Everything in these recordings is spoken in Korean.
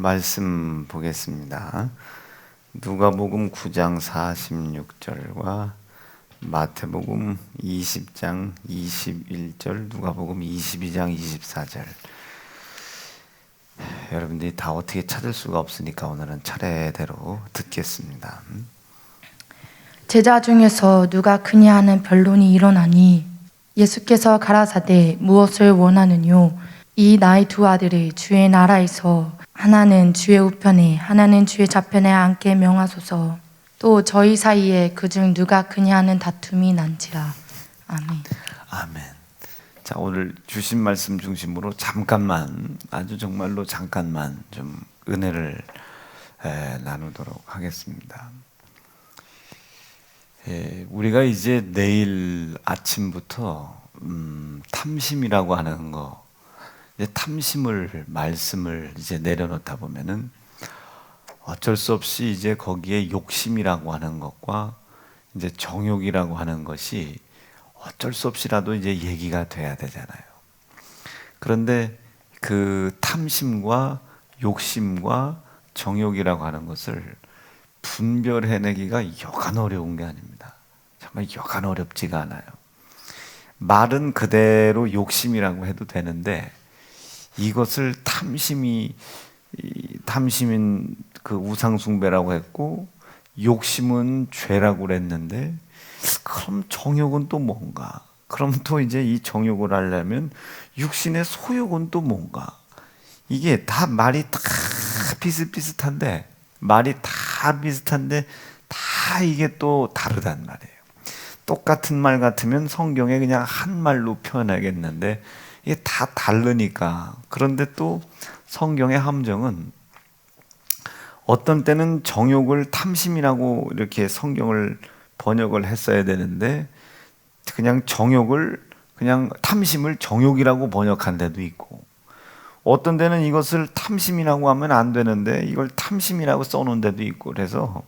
말씀 보겠습니다. 누가복음 9장 46절과 마태복음 20장 21절, 누가복음 22장 24절. 여러분들이 다 어떻게 찾을 수가 없으니까 오늘은 차례대로 듣겠습니다. 제자 중에서 누가 그니하는 변론이 일어나니 예수께서 가라사대 무엇을 원하느뇨? 이 나의 두 아들이 주의 나라에서 하나는 주의 우편에 하나는 주의 좌편에 앉게 명하소서. 또 저희 사이에 그중 누가 그니하는 다툼이 난지라. 아멘. 아멘. 자, 오늘 주신 말씀 중심으로 잠깐만, 아주 정말로 잠깐만 좀 은혜를 나누도록 하겠습니다. 우리가 이제 내일 아침부터 탐심이라고 하는 거, 이제 탐심을 말씀을 이제 내려놓다 보면은 어쩔 수 없이 이제 거기에 욕심이라고 하는 것과 이제 정욕이라고 하는 것이 어쩔 수 없이라도 이제 얘기가 돼야 되잖아요. 그런데 그 탐심과 욕심과 정욕이라고 하는 것을 분별해내기가 여간 어려운 게 아닙니다. 정말 여간 어렵지가 않아요. 말은 그대로 욕심이라고 해도 되는데 이것을 탐심인 그 우상숭배라고 했고 욕심은 죄라고 그랬는데, 그럼 정욕은 또 뭔가? 그럼 또 이제 이 정욕을 하려면 육신의 소욕은 또 뭔가? 이게 다 말이 다 비슷비슷한데 다 이게 또 다르단 말이에요. 똑같은 말 같으면 성경에 그냥 한 말로 표현하겠는데 이게 다 다르니까. 그런데 또 성경의 함정은 어떤 때는 정욕을 탐심이라고 이렇게 성경을 번역을 했어야 되는데 그냥 탐심을 정욕이라고 번역한 데도 있고, 어떤 데는 이것을 탐심이라고 하면 안 되는데 이걸 탐심이라고 써놓은 데도 있고, 그래서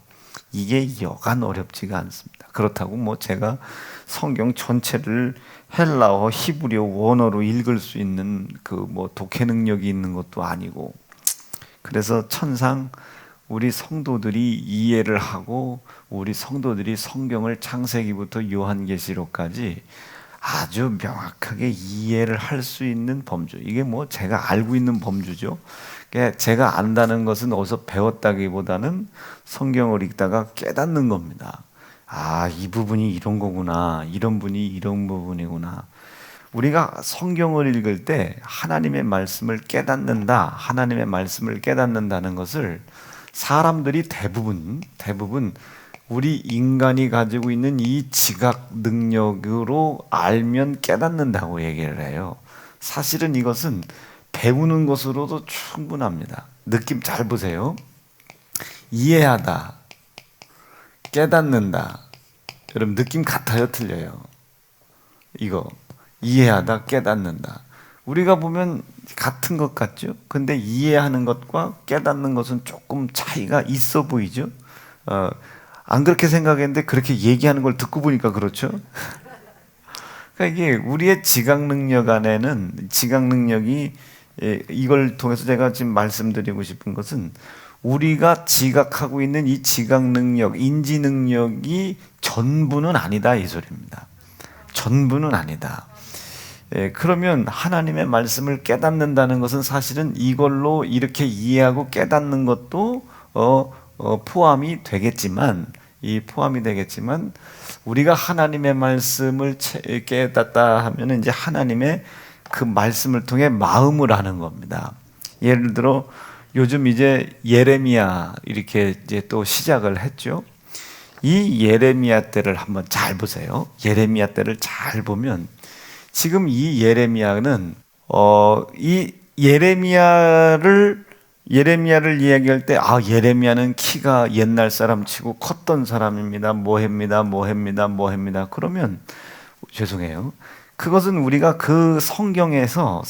이게 여간 어렵지가 않습니다. 그렇다고 뭐 제가 성경 전체를 헬라어, 히브리어, 원어로 읽을 수 있는 그 뭐 독해 능력이 있는 것도 아니고, 그래서 천상 우리 성도들이 이해를 하고 우리 성도들이 성경을 창세기부터 요한계시록까지 아주 명확하게 이해를 할 수 있는 범주, 이게 뭐 제가 알고 있는 범주죠. 제가 안다는 것은 어디서 배웠다기보다는 성경을 읽다가 깨닫는 겁니다. 아, 이 부분이 이런 거구나, 이런 분이 이런 부분이구나. 우리가 성경을 읽을 때 하나님의 말씀을 깨닫는다는 것을 사람들이 대부분 우리 인간이 가지고 있는 이 지각 능력으로 알면 깨닫는다고 얘기를 해요. 사실은 이것은 배우는 것으로도 충분합니다. 느낌 잘 보세요. 이해하다, 깨닫는다. 여러분 느낌 같아요, 틀려요? 이거 이해하다, 깨닫는다. 우리가 보면 같은 것 같죠? 근데 이해하는 것과 깨닫는 것은 조금 차이가 있어 보이죠? 안 그렇게 생각했는데 그렇게 얘기하는 걸 듣고 보니까 그렇죠? 그러니까 이게 우리의 지각 능력 안에는, 지각 능력이, 이걸 통해서 제가 지금 말씀드리고 싶은 것은 우리가 지각하고 있는 이 지각 능력, 인지 능력이 전부는 아니다, 이 소리입니다. 전부는 아니다. 그러면 하나님의 말씀을 깨닫는다는 것은 사실은 이걸로 이렇게 이해하고 깨닫는 것도 포함이 되겠지만 우리가 하나님의 말씀을 깨닫다 하면 이제 하나님의 그 말씀을 통해 마음을 아는 겁니다. 예를 들어 요즘 이제 예레미야 이렇게 이제 또 시작을 했죠. 이 예레미야 때를 한번 잘 보세요. 예레미야 때를 잘 보면 지금 이 예레미야는 이 예레미야를 이야기할 때 예레미야는 키가 옛날 사람치고 컸던 사람입니다. 뭐합니다. 그러면 죄송해요. 그것은 우리가 그 성경에서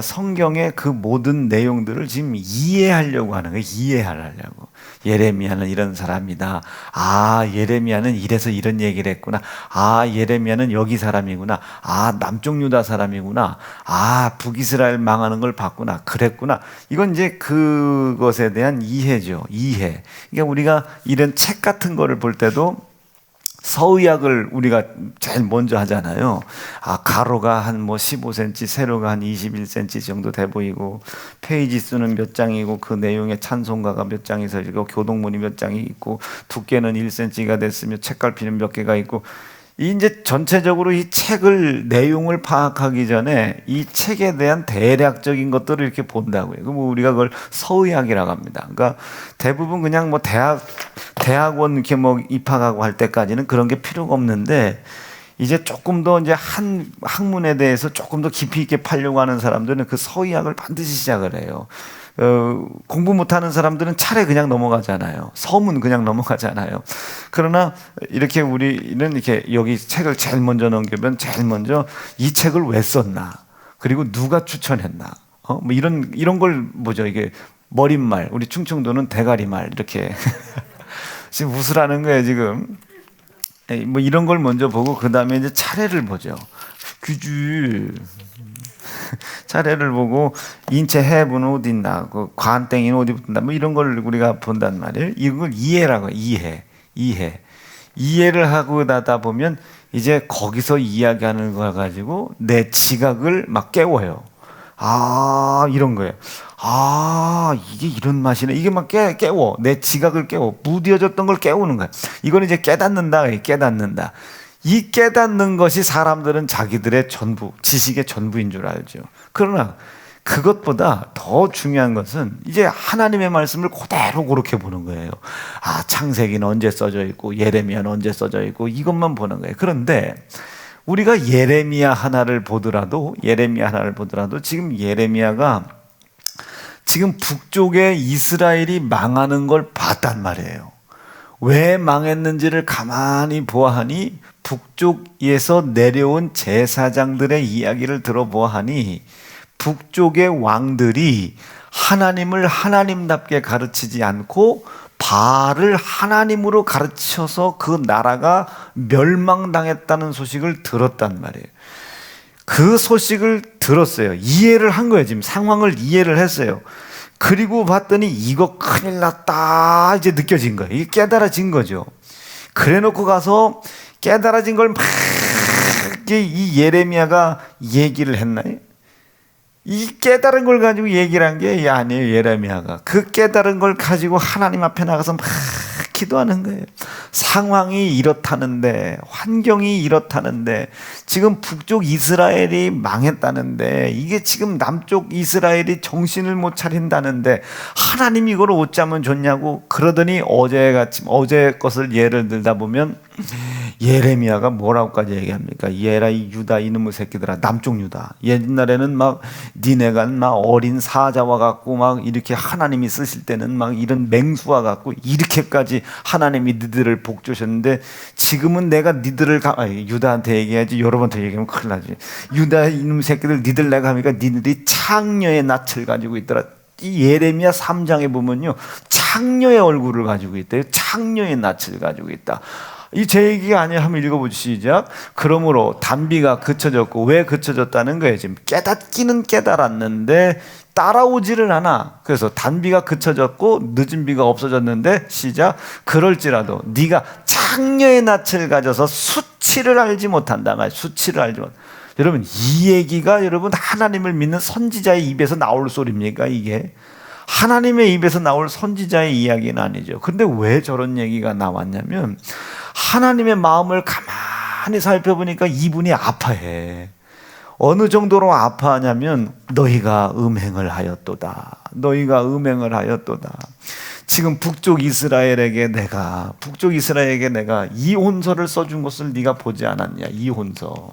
성경의 그 모든 내용들을 지금 이해하려고 하는 거예요. 이해하려고. 예레미야는 이런 사람이다. 아, 예레미야는 이래서 이런 얘기를 했구나. 아, 예레미야는 여기 사람이구나. 아, 남쪽 유다 사람이구나. 아, 북이스라엘 망하는 걸 봤구나. 그랬구나. 이건 이제 그것에 대한 이해죠. 이해. 그러니까 우리가 이런 책 같은 거를 볼 때도 서의학을 우리가 제일 먼저 하잖아요. 아, 가로가 한 뭐 15cm, 세로가 한 21cm 정도 돼 보이고, 페이지 수는 몇 장이고, 그 내용에 찬송가가 몇 장이 서 있고, 교동문이 몇 장이 있고, 두께는 1cm가 됐으며, 책갈피는 몇 개가 있고, 이제 전체적으로 이 책을 내용을 파악하기 전에 이 책에 대한 대략적인 것들을 이렇게 본다고요. 그럼 우리가 그걸 서의학이라고 합니다. 그러니까 대부분 그냥 뭐 대학원 이렇게 뭐 입학하고 할 때까지는 그런 게 필요가 없는데, 이제 조금 더 이제 한 학문에 대해서 조금 더 깊이 있게 파려고 하는 사람들은 그 서의학을 반드시 시작을 해요. 공부 못하는 사람들은 차례 그냥 넘어가잖아요. 서문 그냥 넘어가잖아요. 그러나 이렇게 우리는 이렇게 여기 책을 제일 먼저 넘기면 제일 먼저 이 책을 왜 썼나, 그리고 누가 추천했나, 뭐 이런 걸 보죠. 이게 머릿말, 우리 충청도는 대가리말 이렇게 지금 웃으라는 거예요 지금. 뭐 이런 걸 먼저 보고 그 다음에 이제 차례를 보죠. 규주 차례를 보고 인체 해부는 어디 있나, 그 관땡이는 어디 붙는다, 뭐 이런 걸 우리가 본단 말이에요. 이걸 이해라고 해요. 이해를 하고 나다 보면 이제 거기서 이야기하는 걸 가지고 내 지각을 막 깨워요. 아, 이런 거예요. 아, 이게 이런 맛이네. 이게 막 깨워. 내 지각을 깨워. 무뎌졌던 걸 깨우는 거야. 이건 이제 깨닫는다. 이 깨닫는 것이 사람들은 자기들의 전부, 지식의 전부인 줄 알죠. 그러나 그것보다 더 중요한 것은 이제 하나님의 말씀을 그대로 그렇게 보는 거예요. 아, 창세기는 언제 써져 있고 예레미야는 언제 써져 있고 이것만 보는 거예요. 그런데 우리가 예레미야 하나를 보더라도 지금 예레미야가 지금 북쪽에 이스라엘이 망하는 걸 봤단 말이에요. 왜 망했는지를 가만히 보아하니 북쪽에서 내려온 제사장들의 이야기를 들어보아하니 북쪽의 왕들이 하나님을 하나님답게 가르치지 않고 바알을 하나님으로 가르쳐서 그 나라가 멸망당했다는 소식을 들었단 말이에요. 그 소식을 들었어요. 이해를 한 거예요. 지금 상황을 이해를 했어요. 그리고 봤더니 이거 큰일 났다 이제 느껴진 거예요. 이게 깨달아진 거죠. 그래 놓고 가서 깨달아진 걸 막 이 예레미야가 얘기를 했나요? 이 깨달은 걸 가지고 얘기를 한 게 아니에요. 예레미야가 그 깨달은 걸 가지고 하나님 앞에 나가서 막 기도하는 거예요. 상황이 이렇다는데, 환경이 이렇다는데, 지금 북쪽 이스라엘이 망했다는데, 이게 지금 남쪽 이스라엘이 정신을 못 차린다는데 하나님이 이걸 어쩌면 좋냐고. 그러더니 어제 것을 예를 들다 보면 예레미야가 뭐라고까지 얘기합니까? 얘라 이 유다 이놈의 새끼들아, 남쪽 유다. 옛날에는 막 니네가 막 어린 사자와 같고 막 이렇게 하나님이 쓰실 때는 막 이런 맹수와 같고 이렇게까지 하나님이 니들을 복주셨는데 지금은 내가 니들을 유다한테 얘기해야지, 여러분한테 얘기하면 큰일 나지. 유다 이놈의 새끼들 니들 내가 하니까 니들이 창녀의 낯을 가지고 있더라. 이 예레미야 3장에 보면요, 창녀의 얼굴을 가지고 있대요. 창녀의 낯을 가지고 있다. 이 제 얘기가 아니야. 한번 읽어보시죠. 시작. 그러므로 단비가 그쳐졌고, 왜 그쳐졌다는 거예요? 지금 깨닫기는 깨달았는데 따라오지를 않아. 그래서 단비가 그쳐졌고 늦은 비가 없어졌는데, 시작. 그럴지라도 네가 창녀의 낯을 가져서 수치를 알지 못한다. 수치를 알지 못. 여러분, 이 얘기가 여러분 하나님을 믿는 선지자의 입에서 나올 소리입니까? 이게 하나님의 입에서 나올 선지자의 이야기는 아니죠. 그런데 왜 저런 얘기가 나왔냐면, 하나님의 마음을 가만히 살펴보니까 이분이 아파해. 어느 정도로 아파하냐면 너희가 음행을 하였도다. 지금 북쪽 이스라엘에게 내가 이혼서를 써준 것을 네가 보지 않았냐. 이혼서.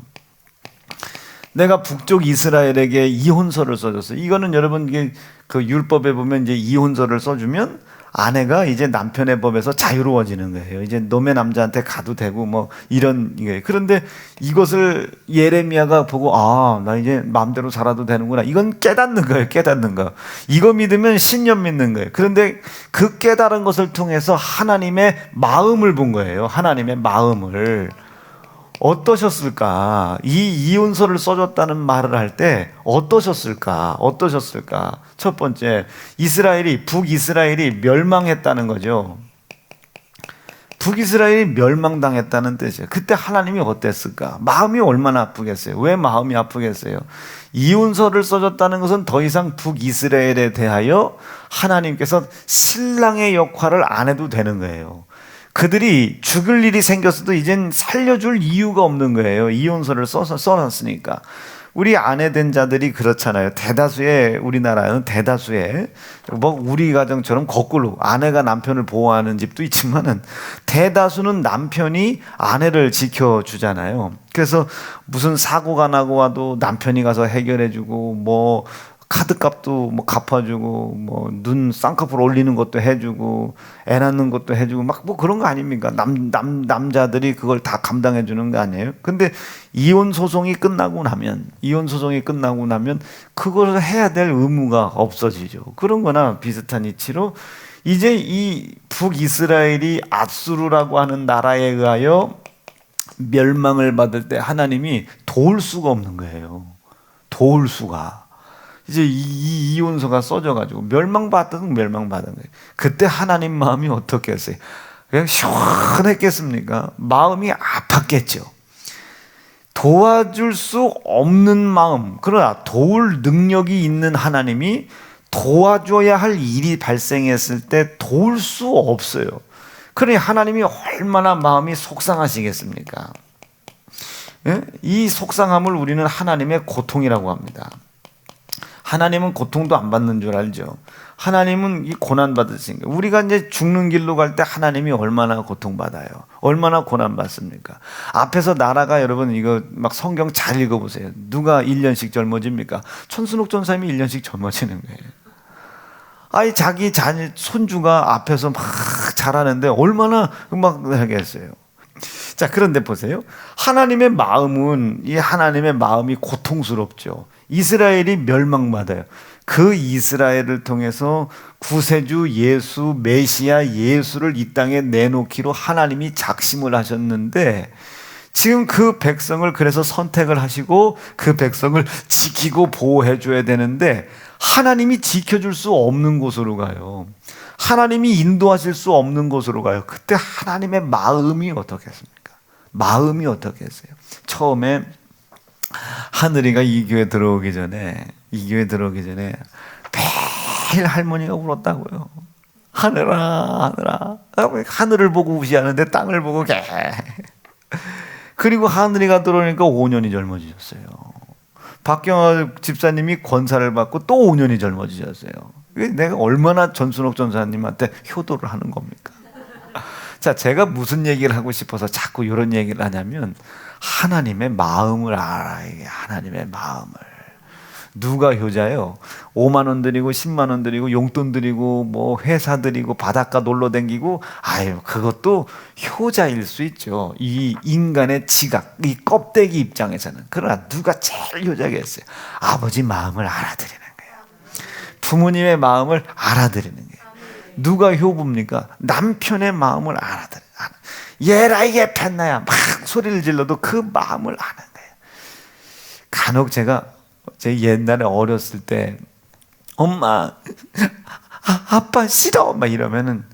내가 북쪽 이스라엘에게 이혼서를 써줬어. 이거는 여러분 그 율법에 보면 이제 이혼서를 써주면 아내가 이제 남편의 법에서 자유로워지는 거예요. 이제 놈의 남자한테 가도 되고 뭐 이런 게. 그런데 이것을 예레미야가 보고 나 이제 마음대로 살아도 되는구나. 이건 깨닫는 거예요. 깨닫는 거. 이거 믿으면 신념 믿는 거예요. 그런데 그 깨달은 것을 통해서 하나님의 마음을 본 거예요. 하나님의 마음을. 어떠셨을까? 이 이혼서를 써줬다는 말을 할 때 어떠셨을까? 첫 번째, 북이스라엘이 멸망했다는 거죠. 북이스라엘이 멸망당했다는 뜻이에요. 그때 하나님이 어땠을까? 마음이 얼마나 아프겠어요? 왜 마음이 아프겠어요? 이혼서를 써줬다는 것은 더 이상 북이스라엘에 대하여 하나님께서 신랑의 역할을 안 해도 되는 거예요. 그들이 죽을 일이 생겼어도 이젠 살려줄 이유가 없는 거예요. 이혼서를 써놨으니까. 우리 아내 된 자들이 그렇잖아요. 우리나라는 대다수의, 우리 가정처럼 거꾸로 아내가 남편을 보호하는 집도 있지만은 대다수는 남편이 아내를 지켜주잖아요. 그래서 무슨 사고가 나고 와도 남편이 가서 해결해주고, 카드값도 갚아주고, 눈 쌍꺼풀 올리는 것도 해주고, 애 낳는 것도 해주고, 그런 거 아닙니까? 남자들이 그걸 다 감당해주는 거 아니에요? 근데 이혼 소송이 끝나고 나면, 그걸 해야 될 의무가 없어지죠. 그런 거나 비슷한 이치로, 이제 이 북이스라엘이 앗수르라고 하는 나라에 의하여 멸망을 받을 때 하나님이 도울 수가 없는 거예요. 도울 수가. 이제 이 이혼서가 써져가지고 멸망받은 거예요. 그때 하나님 마음이 어떻겠어요? 그냥 시원했겠습니까? 마음이 아팠겠죠. 도와줄 수 없는 마음, 그러나 도울 능력이 있는 하나님이 도와줘야 할 일이 발생했을 때 도울 수 없어요. 그러니 하나님이 얼마나 마음이 속상하시겠습니까? 이 속상함을 우리는 하나님의 고통이라고 합니다. 하나님은 고통도 안 받는 줄 알죠. 하나님은 이 고난 받으신 거예요. 우리가 이제 죽는 길로 갈 때 하나님이 얼마나 고통받아요. 얼마나 고난 받습니까? 앞에서 나라가, 여러분 이거 성경 잘 읽어보세요. 누가 1년씩 젊어집니까? 천순옥 전사님이 1년씩 젊어지는 거예요. 자기 손주가 앞에서 막 자라는데 얼마나 하겠어요. 자, 그런데 보세요. 하나님의 마음이 고통스럽죠. 이스라엘이 멸망받아요. 그 이스라엘을 통해서 구세주 예수, 메시아 예수를 이 땅에 내놓기로 하나님이 작심을 하셨는데, 지금 그 백성을 그래서 선택을 하시고 그 백성을 지키고 보호해 줘야 되는데, 하나님이 지켜줄 수 없는 곳으로 가요. 하나님이 인도하실 수 없는 곳으로 가요. 그때 하나님의 마음이 어떻겠습니까? 마음이 어떻겠어요? 처음에 하늘이가 이 교회 들어오기 전에 매일 할머니가 울었다고요. 하늘아, 하늘을 보고 우시하는데 땅을 보고 그리고 하늘이가 들어오니까 5년이 젊어지셨어요. 박경화 집사님이 권사를 받고 또 5년이 젊어지셨어요. 내가 얼마나 전순옥 전사님한테 효도를 하는 겁니까? 자, 제가 무슨 얘기를 하고 싶어서 자꾸 이런 얘기를 하냐면, 하나님의 마음을 알아야 해. 하나님의 마음을. 누가 효자예요? 5만 원 드리고 10만 원 드리고 용돈 드리고 회사 드리고 바닷가 놀러 다니고, 그것도 효자일 수 있죠. 이 인간의 지각, 이 껍데기 입장에서는. 그러나 누가 제일 효자겠어요? 아버지 마음을 알아들이는 거예요. 부모님의 마음을 알아들이는 거예요. 누가 효부입니까? 남편의 마음을 알아들어요. 얘라 이게 팻나야 막 소리를 질러도 그 마음을 아는 거예요. 간혹 제가 제 옛날에 어렸을 때 엄마, 아빠 싫어 막 이러면은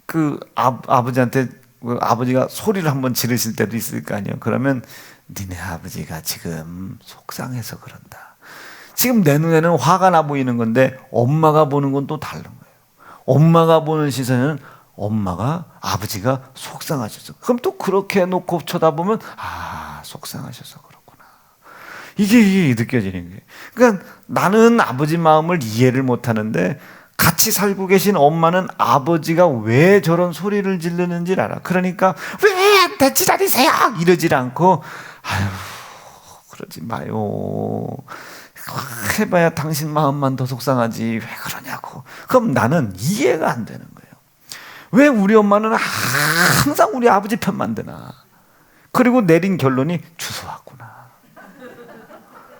그 아버지한테 아버지가 소리를 한번 지르실 때도 있을 거 아니에요. 그러면 니네 아버지가 지금 속상해서 그런다. 지금 내 눈에는 화가 나 보이는 건데 엄마가 보는 건 또 다른 거예요. 엄마가 보는 시선은 아버지가 속상하셔서. 그럼 또 그렇게 놓고 쳐다보면 속상하셔서 그렇구나. 이게 느껴지는 거예요. 그러니까 나는 아버지 마음을 이해를 못하는데 같이 살고 계신 엄마는 아버지가 왜 저런 소리를 지르는지 알아. 그러니까 왜 내 지랄이세요? 이러질 않고 그러지 마요. 해봐야 당신 마음만 더 속상하지 왜 그러냐고. 그럼 나는 이해가 안 되는 거예요. 왜 우리 엄마는 항상 우리 아버지 편만 드나? 그리고 내린 결론이 주워 왔구나.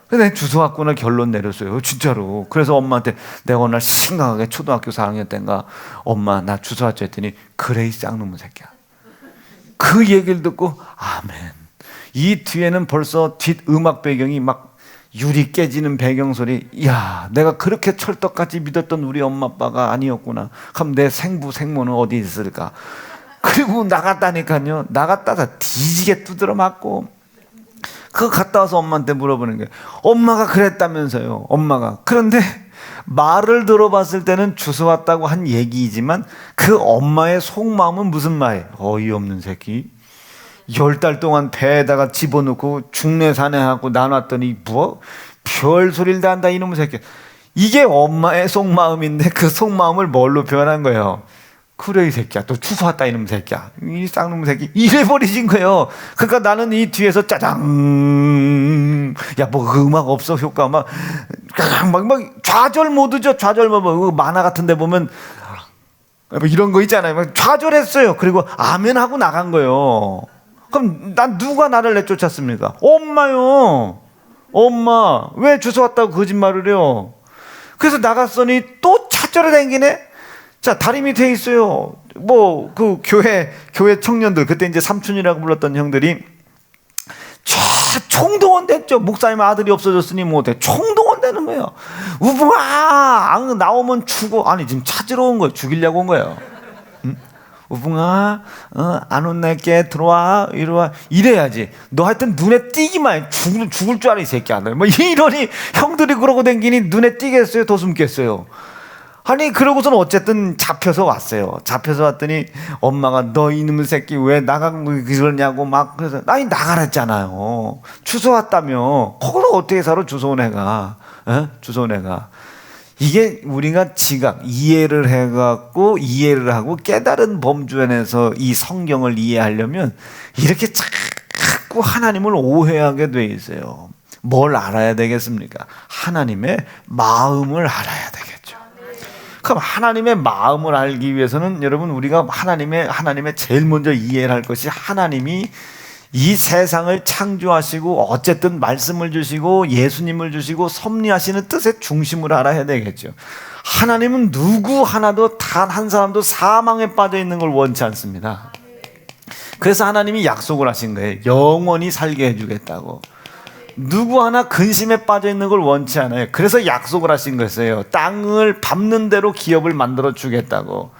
내가 주워 왔구나 결론 내렸어요. 진짜로. 그래서 엄마한테 내가 어느 날 심각하게 초등학교 4학년 때인가 엄마 나 주워 왔죠 했더니 그래 이 쌍놈의 새끼야. 그 얘기를 듣고 아멘. 이 뒤에는 벌써 뒷 음악 배경이 막 유리 깨지는 배경소리. 이야 내가 그렇게 철떡같이 믿었던 우리 엄마 아빠가 아니었구나. 그럼 내 생부 생모는 어디 있을까? 그리고 나갔다니까요. 나갔다가 뒤지게 두드려 맞고 그거 갔다 와서 엄마한테 물어보는 거예요. 엄마가 그랬다면서요. 엄마가. 그런데 말을 들어봤을 때는 주워 왔다고 한 얘기이지만 그 엄마의 속마음은 무슨 말? 어이없는 새끼. 10달 동안 배에다가 집어넣고 중내사내하고 나눴더니 뭐 별소리를 다 한다 이놈의 새끼. 이게 엄마의 속마음인데 그 속마음을 뭘로 표현한 거예요? 그래 이 새끼야 또 주워 왔다 이놈의 새끼야 이 쌍놈의 새끼 이래버리신 거예요. 그러니까 나는 이 뒤에서 짜장 야 뭐 음악 없어 효과 막 좌절 모드죠. 좌절 모드. 만화 같은 데 보면 뭐 이런 거 있잖아요. 막 좌절했어요. 그리고 아멘 하고 나간 거예요. 그럼 난 누가 나를 내쫓았습니까? 엄마요. 엄마 왜 주워 왔다고 거짓말을 해요? 그래서 나갔더니 또 찾으러 다니네. 자, 다리 밑에 있어요. 뭐, 그 교회 청년들, 그때 이제 삼촌이라고 불렀던 형들이 총동원 됐죠. 목사님 아들이 없어졌으니 못해. 총동원 되는 거예요. 우붕아! 나오면 죽어. 아니, 지금 찾으러 온 거예요. 죽이려고 온 거예요. 응? 우붕아, 안 혼낼게. 들어와. 이리 와. 이래야지. 너 하여튼 눈에 띄기만 해. 죽을 줄 알아, 이 새끼야. 뭐 이러니 형들이 그러고 댕기니 눈에 띄겠어요? 더 숨겠어요? 아니 그러고서는 어쨌든 잡혀서 왔어요. 잡혀서 왔더니 엄마가 너 이놈의 새끼 왜 나가고 그러냐고 막 그래서 아니 나가랬잖아요. 주워 왔다며. 거기서 어떻게 살아 주워 온 애가. 주워 온 애가. 이게 우리가 지각 이해를 해갖고 이해를 하고 깨달은 범주 안에서 이 성경을 이해하려면 이렇게 자꾸 하나님을 오해하게 돼 있어요. 뭘 알아야 되겠습니까? 하나님의 마음을 알아야 되겠죠. 그럼 하나님의 마음을 알기 위해서는 여러분 우리가 하나님의 제일 먼저 이해를 할 것이 하나님이 이 세상을 창조하시고 어쨌든 말씀을 주시고 예수님을 주시고 섭리하시는 뜻의 중심을 알아야 되겠죠. 하나님은 누구 하나도 단 한 사람도 사망에 빠져 있는 걸 원치 않습니다. 그래서 하나님이 약속을 하신 거예요. 영원히 살게 해주겠다고. 누구 하나 근심에 빠져 있는 걸 원치 않아요. 그래서 약속을 하신 거였어요. 땅을 밟는 대로 기업을 만들어 주겠다고.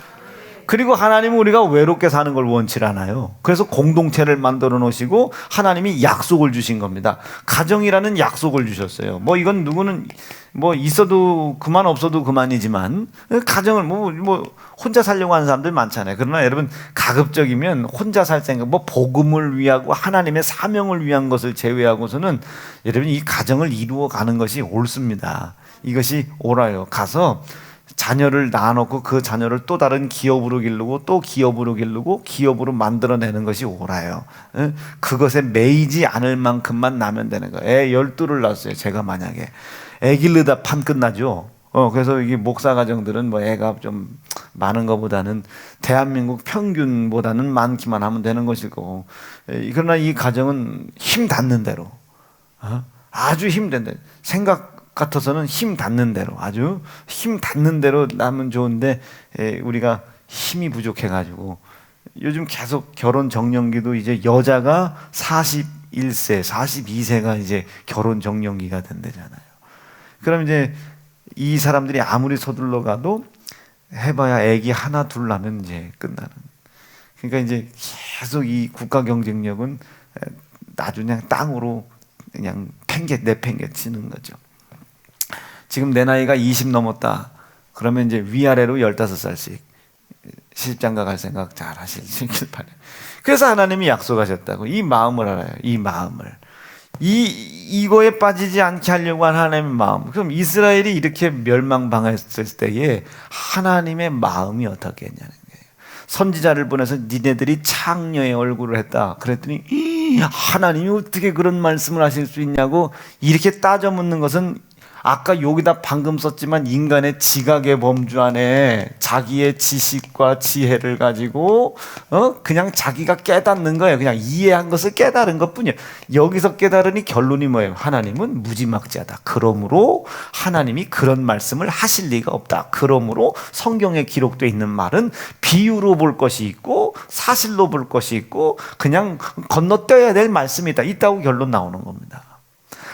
그리고 하나님은 우리가 외롭게 사는 걸 원치 않아요. 그래서 공동체를 만들어 놓으시고 하나님이 약속을 주신 겁니다. 가정이라는 약속을 주셨어요. 뭐 이건 누구는 뭐 있어도 그만 없어도 그만이지만 가정을 뭐 혼자 살려고 하는 사람들 많잖아요. 그러나 여러분 가급적이면 혼자 살 생각 뭐 복음을 위하고 하나님의 사명을 위한 것을 제외하고서는 여러분 이 가정을 이루어 가는 것이 옳습니다. 이것이 옳아요. 가서 자녀를 낳아놓고 그 자녀를 또 다른 기업으로 기르고 또 기업으로 기르고 기업으로 만들어내는 것이 옳아요. 그것에 매이지 않을 만큼만 나면 되는 거예요. 애 12를 낳았어요. 제가 만약에 애 기르다 판 끝나죠. 그래서 이 목사 가정들은 뭐 애가 좀 많은 것보다는 대한민국 평균보다는 많기만 하면 되는 것이고, 그러나 이 가정은 힘 닿는 대로 아주 힘든 대로 생각 같아서는 힘 닿는 대로 아주 힘 닿는 대로 나면 좋은데 우리가 힘이 부족해가지고 요즘 계속 결혼 정년기도 이제 여자가 41세, 42세가 이제 결혼 정년기가 된대잖아요. 그럼 이제 이 사람들이 아무리 서둘러 가도 해봐야 애기 하나 둘 나면 이제 끝나는. 그러니까 이제 계속 이 국가 경쟁력은 나중에 땅으로 그냥 내팽개치는 거죠. 지금 내 나이가 20 넘었다. 그러면 이제 위아래로 15살씩 시집장가 갈 생각 잘 하시길 바래요. 그래서 하나님이 약속하셨다고. 이 마음을 알아요. 이 마음을. 이거에 빠지지 않게 하려고 한 하나님의 마음. 그럼 이스라엘이 이렇게 멸망당했을 때에 하나님의 마음이 어떻게 했냐는 거예요. 선지자를 보내서 니네들이 창녀의 얼굴을 했다. 그랬더니 하나님이 어떻게 그런 말씀을 하실 수 있냐고 이렇게 따져 묻는 것은 아까 여기다 방금 썼지만 인간의 지각의 범주 안에 자기의 지식과 지혜를 가지고 그냥 자기가 깨닫는 거예요. 그냥 이해한 것을 깨달은 것뿐이에요. 여기서 깨달으니 결론이 뭐예요? 하나님은 무지막지하다. 그러므로 하나님이 그런 말씀을 하실 리가 없다. 그러므로 성경에 기록되어 있는 말은 비유로 볼 것이 있고 사실로 볼 것이 있고 그냥 건너뛰어야 될 말씀이다. 있다고 결론 나오는 겁니다.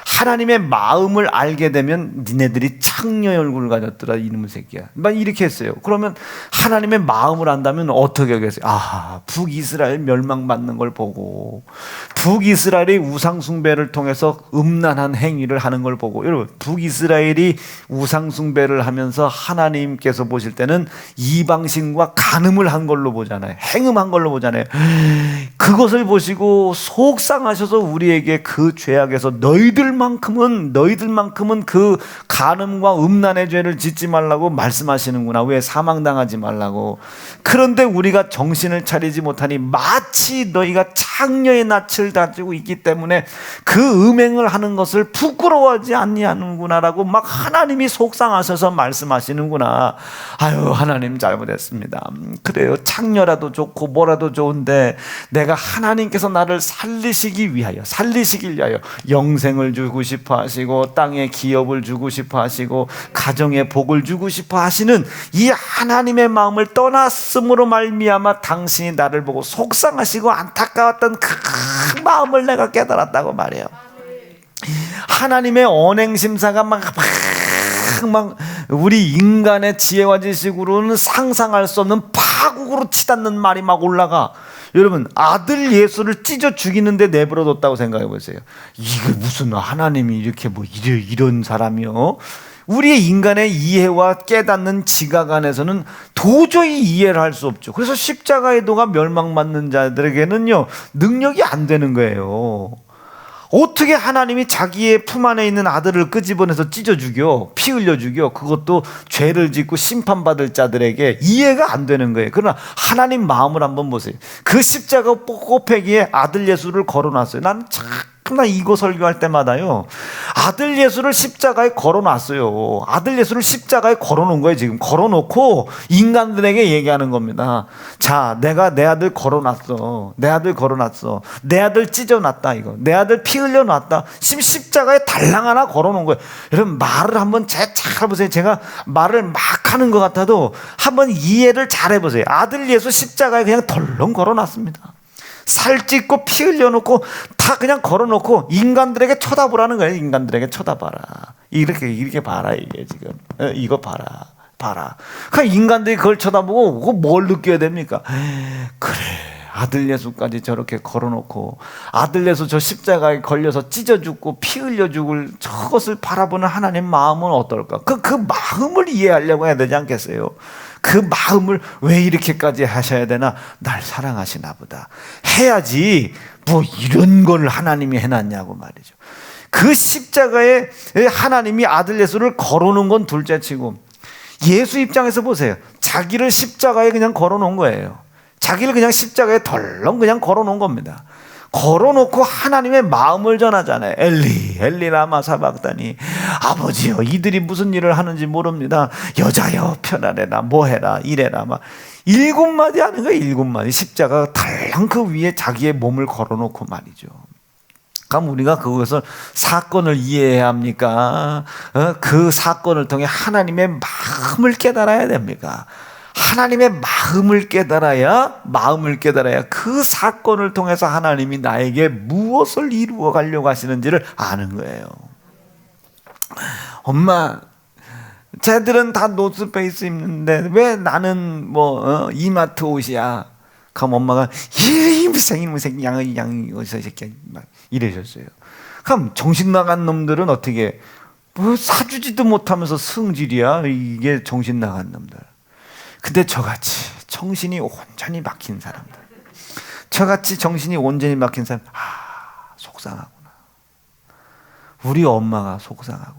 하나님의 마음을 알게 되면 니네들이 창녀의 얼굴을 가졌더라 이놈의 새끼야. 막 이렇게 했어요. 그러면 하나님의 마음을 안다면 어떻게 하겠어요? 아, 북이스라엘 멸망받는 걸 보고 북이스라엘이 우상숭배를 통해서 음란한 행위를 하는 걸 보고, 여러분 북이스라엘이 우상숭배를 하면서 하나님께서 보실 때는 이방신과 간음을 한 걸로 보잖아요. 행음한 걸로 보잖아요. 그것을 보시고 속상하셔서 우리에게 그 죄악에서 너희들만큼은 그 간음과 음란의 죄를 짓지 말라고 말씀하시는구나. 왜? 사망당하지 말라고. 그런데 우리가 정신을 차리지 못하니 마치 너희가 창녀의 낯을 가지고 있기 때문에 그 음행을 하는 것을 부끄러워하지 아니하는구나라고 막 하나님이 속상하셔서 말씀하시는구나. 아유, 하나님 잘못했습니다. 그래요. 창녀라도 좋고 뭐라도 좋은데 내가 하나님께서 나를 살리시길 위하여 영생을 주고 싶어 하시고 땅에 기업을 주고 싶어 하시고 가정에 복을 주고 싶어 하시는 이 하나님의 마음을 떠났음으로 말미암아 당신이 나를 보고 속상하시고 안타까웠던 그 마음을 내가 깨달았다고 말해요. 하나님의 언행심사가 막 우리 인간의 지혜와 지식으로는 상상할 수 없는 파국으로 치닫는 말이 막 올라가. 여러분, 아들 예수를 찢어 죽이는데 내버려뒀다고 생각해 보세요. 이게 무슨 하나님이 이렇게 뭐 이런 사람이요? 우리의 인간의 이해와 깨닫는 지각 안에서는 도저히 이해를 할 수 없죠. 그래서 십자가의 도가 멸망받는 자들에게는요, 능력이 안 되는 거예요. 어떻게 하나님이 자기의 품 안에 있는 아들을 끄집어내서 찢어 죽여, 피 흘려 죽여, 그것도 죄를 짓고 심판받을 자들에게 이해가 안 되는 거예요. 그러나 하나님 마음을 한번 보세요. 그 십자가 꼭대기에 아들 예수를 걸어놨어요. 난 참나 이거 설교할 때마다요, 아들 예수를 십자가에 걸어놨어요. 아들 예수를 십자가에 걸어놓은 거예요. 지금 걸어놓고 인간들에게 얘기하는 겁니다. 자, 내가 내 아들 걸어놨어. 내 아들 찢어놨다. 이거 내 아들 피 흘려놨다. 십자가에 달랑 하나 걸어놓은 거예요. 여러분, 말을 한번 잘 보세요. 제가 말을 막 하는 것 같아도 한번 이해를 잘 해보세요. 아들 예수 십자가에 그냥 덜렁 걸어놨습니다. 살찢고 피 흘려놓고 다 그냥 걸어놓고 인간들에게 쳐다보라는 거예요. 인간들에게 쳐다봐라. 이렇게 봐라. 이게 지금 이거 봐라. 그러니까 인간들이 그걸 쳐다보고 그거 뭘 느껴야 됩니까? 그래, 아들 예수까지 저렇게 걸어놓고 아들 예수 저 십자가에 걸려서 찢어 죽고 피 흘려 죽을 저것을 바라보는 하나님 마음은 어떨까? 그 마음을 이해하려고 해야 되지 않겠어요? 그 마음을 왜 이렇게까지 하셔야 되나? 날 사랑하시나 보다 해야지 뭐 이런 걸 하나님이 해놨냐고 말이죠. 그 십자가에 하나님이 아들 예수를 걸어놓은 건 둘째치고 예수 입장에서 보세요. 자기를 십자가에 그냥 걸어놓은 거예요. 자기를 그냥 십자가에 덜렁 그냥 걸어놓은 겁니다. 걸어놓고 하나님의 마음을 전하잖아요. 엘리 라마 사박다니, 아버지여 이들이 무슨 일을 하는지 모릅니다. 여자여 편하래라, 뭐해라, 이래라. 막 7마디 하는 거예요. 7마디. 십자가 달랑 그 위에 자기의 몸을 걸어놓고 말이죠. 그럼 우리가 그것을 사건을 이해해야 합니까? 그 사건을 통해 하나님의 마음을 깨달아야 됩니까? 하나님의 마음을 깨달아야 그 사건을 통해서 하나님이 나에게 무엇을 이루어 가려고 하시는지를 아는 거예요. 엄마, 쟤들은 다 노스페이스 입는데 왜 나는 이마트 옷이야? 그럼 엄마가 이무생 양이 어디서 새끼야 막 이러셨어요. 그럼 정신 나간 놈들은 어떻게 사주지도 못하면서 승질이야? 이게 정신 나간 놈들. 근데 저같이 정신이 온전히 막힌 사람들, 속상하구나. 우리 엄마가 속상하구나.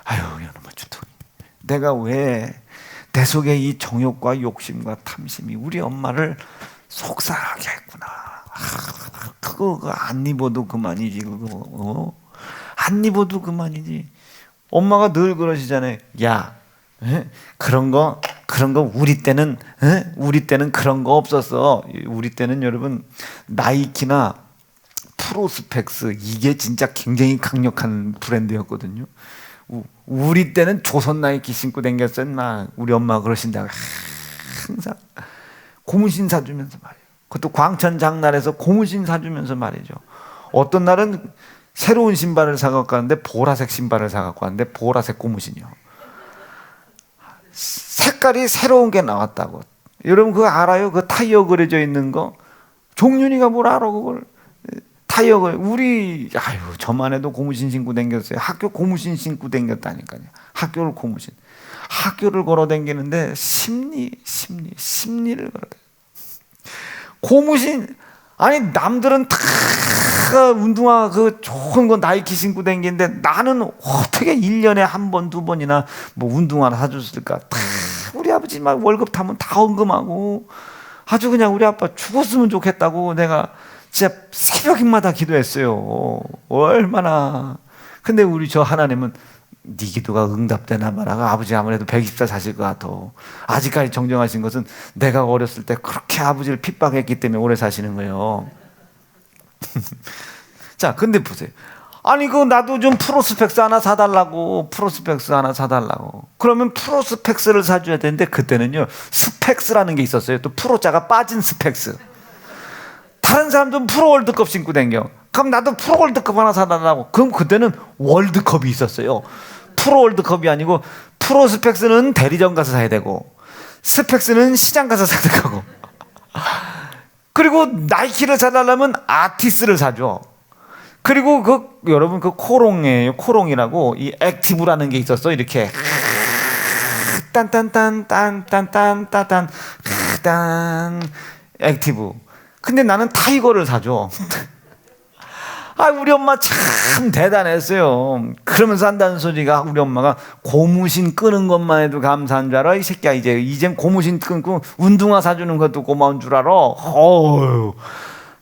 아유, 이놈의 주둥이. 내가 왜 내 속에 이 정욕과 욕심과 탐심이 우리 엄마를 속상하게 했구나. 그거 안 입어도 그만이지. 안 입어도 그만이지. 엄마가 늘 그러시잖아요. 야, 그런 거 우리 때는 그런 거 없었어. 우리 때는 여러분 나이키나 프로스펙스 이게 진짜 굉장히 강력한 브랜드였거든요. 우리 때는 조선 나이키 신고 다녔었 나 우리 엄마가 그러신다고 항상 고무신 사주면서 말이에요. 그것도 광천 장날에서 고무신 사주면서 말이죠. 어떤 날은 새로운 신발을 사갖고 왔는데 보라색 신발을 사갖고 왔는데 보라색 고무신이요. 색깔이 새로운 게 나왔다고. 여러분 그거 알아요? 그 타이어 그려져 있는 거. 종윤이가 뭘 알아 그걸. 타이어가 저만 해도 고무신 신고 다녔어요. 학교 고무신 신고 다녔다니까요. 학교를 고무신. 학교를 걸어 다니는데 심리를 걸어 다녀. 고무신 아니 남들은 다 운동화 그 좋은 거 나이키 신고 다니는데 나는 어떻게 1년에 한 번, 두 번이나 뭐 운동화를 사줬을까? 다 우리 아버지 막 월급 타면 다 헌금하고 아주 그냥 우리 아빠 죽었으면 좋겠다고 내가 진짜 새벽마다 기도했어요. 얼마나. 근데 우리 저 하나님은 네 기도가 응답되나 말아가 아버지 아무래도 120살 사실 것 같아. 아직까지 정정하신 것은 내가 어렸을 때 그렇게 아버지를 핍박했기 때문에 오래 사시는 거예요. 자, 근데 보세요. 아니 나도 좀 프로스펙스 하나 사달라고. 그러면 프로스펙스를 사줘야 되는데 그때는요 스펙스라는 게 있었어요. 또 프로자가 빠진 스펙스. 다른 사람들은 프로 월드컵 신고 다녀. 그럼 나도 프로 월드컵 하나 사달라고. 그럼 그때는 월드컵이 있었어요. 프로 월드컵이 아니고 프로 스펙스는 대리점 가서 사야 되고 스펙스는 시장 가서 사야 되고 그리고 나이키를 사달라면 아티스를 사줘. 그리고 여러분 코롱이에요. 코롱이라고 이 액티브라는 게 있었어. 이렇게 딴딴딴딴딴딴딴딴 액티브. 근데 나는 타이거를 사줘. 우리 엄마 참 대단했어요. 그러면서 한다는 소리가 우리 엄마가 고무신 끄는 것만 해도 감사한 줄 알아? 이 새끼야 이젠 고무신 끊고 운동화 사주는 것도 고마운 줄 알아?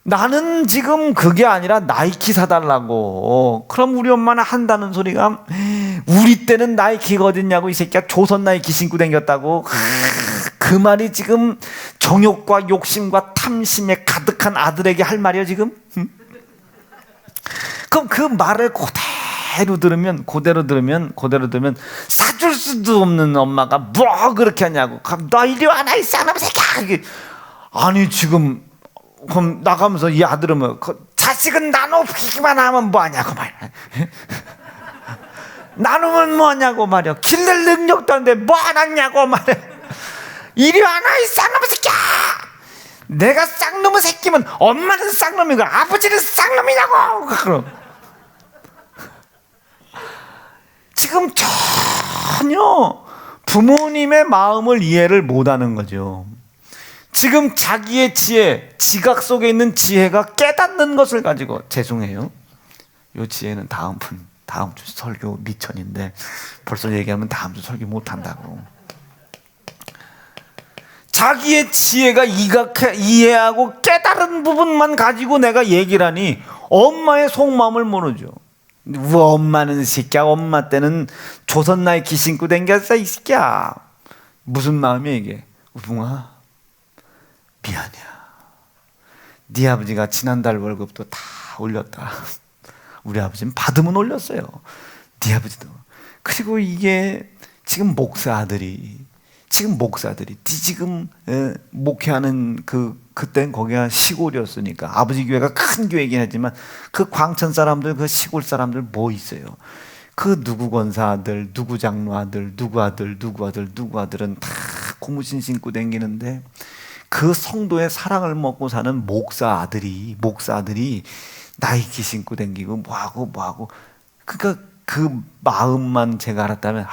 나는 지금 그게 아니라 나이키 사달라고. 그럼 우리 엄마는 한다는 소리가 우리 때는 나이키가 어딨냐고 이 새끼야 조선 나이키 신고 다녔다고. 그 말이 지금 정욕과 욕심과 탐심에 가득한 아들에게 할 말이야 지금? 그럼 그 말을 그대로 들으면 사줄 수도 없는 엄마가 뭐 그렇게 하냐고. 그럼 너 이리 와 나 이 쌍놈 새끼야. 아니 지금 그럼 나가면서 이 아들은 뭐 자식은 나눠주기만 하면 뭐하냐고 말이야. 나누면 뭐하냐고 말이야. 길들 능력도 안 돼 뭐 안 하냐고 말이야. 이리 와 나 이 쌍놈 새끼야. 내가 쌍놈의 새끼면 엄마는 쌍놈이고 아버지는 쌍놈이냐고. 그럼 지금 전혀 부모님의 마음을 이해를 못하는 거죠. 지금 자기의 지각 속에 있는 지혜가 깨닫는 것을 가지고 죄송해요. 이 지혜는 다음 주 설교 미천인데 벌써 얘기하면 다음 주 설교 못한다고. 자기의 지혜가 이해하고 깨달은 부분만 가지고 내가 얘기를 하니 엄마의 속마음을 모르죠. 엄마는 새끼야 엄마 때는 조선 나이키 신고 댕겼어 이 새끼야. 무슨 마음이야 이게. 우붕아 미안이야. 네 아버지가 지난달 월급도 다 올렸다. 우리 아버지는 받으면 올렸어요. 네 아버지도. 그리고 이게 지금 목사들이 지금 목회하는 그땐 거기가 시골이었으니까 아버지 교회가 큰 교회이긴 하지만 그 광천 사람들 그 시골 사람들 뭐 있어요. 그 누구 권사 아들, 누구 장로 아들, 누구 아들은 다 고무신 신고 다니는데 그 성도의 사랑을 먹고 사는 목사들이 나이키 신고 다니고 뭐하고 그러니까 그 마음만 제가 알았다면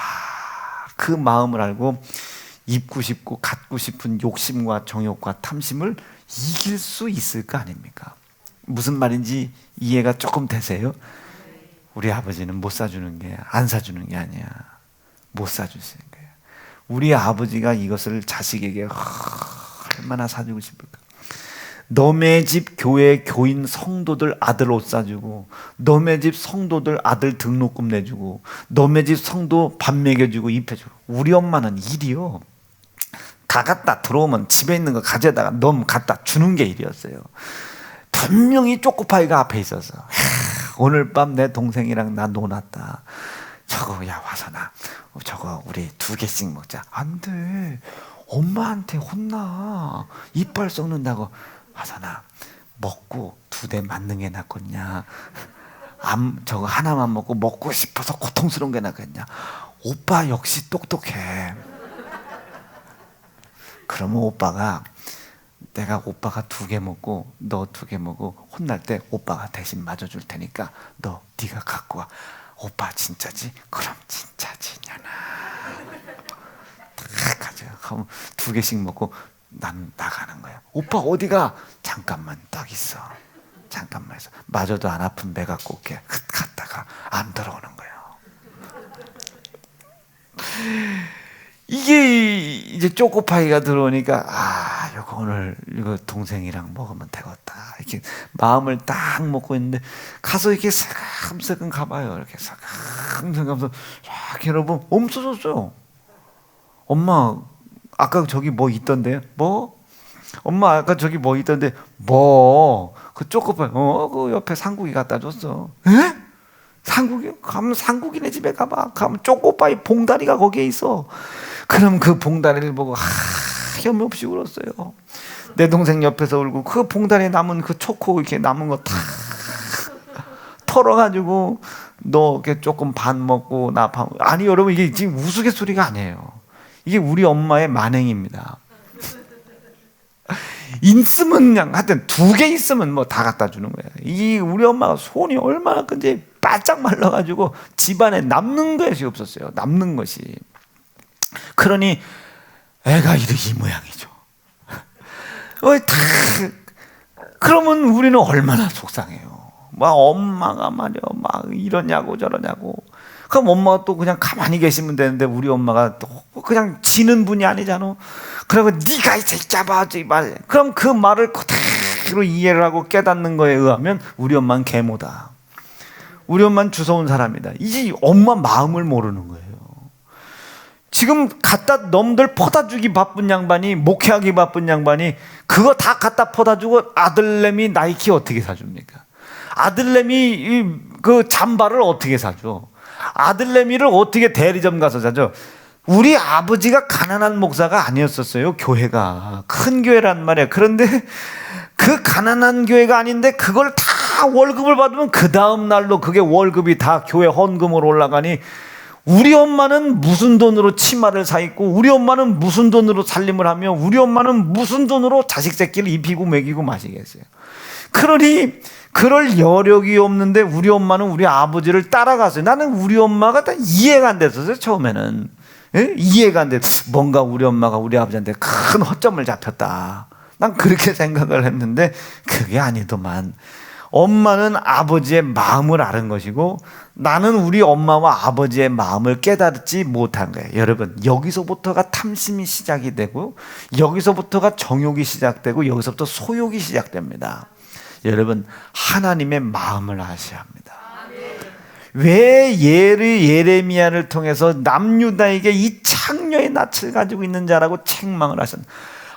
그 마음을 알고 입고 싶고 갖고 싶은 욕심과 정욕과 탐심을 이길 수 있을 거 아닙니까? 무슨 말인지 이해가 조금 되세요? 우리 아버지는 못 사주는 게 안 사주는 게 아니야. 못 사주시는 거예요. 우리 아버지가 이것을 자식에게 얼마나 사주고 싶을까? 너네 집 교회 교인 성도들 아들 옷 사주고, 너네 집 성도들 아들 등록금 내주고, 너네 집 성도 밥 먹여주고 입혀주고. 우리 엄마는 일이요, 다 갖다 들어오면 집에 있는 거 가져다가 넘 갖다 주는 게 일이었어요. 분명히 초코파이가 앞에 있어서, 오늘 밤 내 동생이랑 나 놀았다. 저거 야 와서나 저거 우리 2개씩 먹자. 안 돼, 엄마한테 혼나, 이빨 썩는다고. 와서나 먹고 2대 맞는 게 낫겠냐, 저거 하나만 먹고 싶어서 고통스러운 게 낫겠냐. 오빠 역시 똑똑해. 그러면 오빠가, 내가 오빠가 2개 먹고 너 2개 먹고 혼날 때 오빠가 대신 맞아줄 테니까 네가 갖고 와. 오빠 진짜지? 그럼 진짜지 냐나. 딱 가져. 그럼 2개씩 먹고 난 나가는 거야. 오빠 어디가? 잠깐만 딱 있어. 잠깐만 있어. 맞아도 안 아픈 배 갖고 올게. 갔다가 안 들어오는 거야. 이게 이제 초코파이가 들어오니까, 이거 오늘 이거 동생이랑 먹으면 되겠다. 이렇게 마음을 딱 먹고 있는데, 가서 이렇게 슬금슬금 가봐요. 이렇게 슬금슬금 가면서 쫙 여러분 없어졌어요. 엄마 아까 저기 뭐 있던데? 뭐? 엄마 아까 저기 뭐 있던데? 뭐? 그 초코파이 그 옆에 상국이 갖다 줬어. 에? 상국이? 가면 상국이네 집에 가봐. 가면 초코파이 봉다리가 거기에 있어. 그럼 그 봉다리를 보고 혐의 없이 울었어요. 내 동생 옆에서 울고, 그 봉다리에 남은 그 초코 이렇게 남은 거 다 털어가지고 너 이렇게 조금 반 먹고 나 반. 아니 여러분, 이게 지금 우스갯소리가 아니에요. 이게 우리 엄마의 만행입니다. 있으면 그냥 하여튼 2개 있으면 뭐 다 갖다 주는 거예요. 이 우리 엄마가 손이 얼마나 큰지 바짝 말라가지고 집안에 남는 것이 없었어요. 남는 것이. 그러니 애가 이 모양이죠. 그러면 우리는 얼마나 속상해요. 막 엄마가 말이야 막 이러냐고 저러냐고. 그럼 엄마가 또 그냥 가만히 계시면 되는데, 우리 엄마가 또 그냥 지는 분이 아니잖아. 그리고 네가 이 새끼야 봐지 말. 그럼 그 말을 그대로 이해를 하고 깨닫는 거에 의하면 우리 엄마는 계모다. 우리 엄마는 주워온 사람이다. 이제 엄마 마음을 모르는 거예요. 지금 갖다 넘들 퍼다 주기 바쁜 양반이, 목회하기 바쁜 양반이 그거 다 갖다 퍼다 주고 아들내미 나이키 어떻게 사줍니까? 아들내미 그 잠바를 어떻게 사줘? 아들내미를 어떻게 대리점 가서 사줘? 우리 아버지가 가난한 목사가 아니었었어요. 교회가 큰 교회란 말이야. 그런데 그 가난한 교회가 아닌데 그걸 다 월급을 받으면 그 다음 날로 그게 월급이 다 교회 헌금으로 올라가니, 우리 엄마는 무슨 돈으로 치마를 사 입고, 우리 엄마는 무슨 돈으로 살림을 하며, 우리 엄마는 무슨 돈으로 자식 새끼를 입히고 먹이고 마시겠어요. 그러니 그럴 여력이 없는데 우리 엄마는 우리 아버지를 따라갔어요. 나는 우리 엄마가 다 이해가 안 됐었어요. 처음에는. 예? 이해가 안 돼. 뭔가 우리 엄마가 우리 아버지한테 큰 허점을 잡혔다. 난 그렇게 생각을 했는데 그게 아니더만. 엄마는 아버지의 마음을 아는 것이고, 나는 우리 엄마와 아버지의 마음을 깨닫지 못한 거예요. 여러분, 여기서부터가 탐심이 시작이 되고, 여기서부터가 정욕이 시작되고, 여기서부터 소욕이 시작됩니다. 여러분, 하나님의 마음을 아셔야 합니다. 왜 예레미야를 통해서 남유다에게 이 창녀의 낯을 가지고 있는 자라고 책망을 하셨나?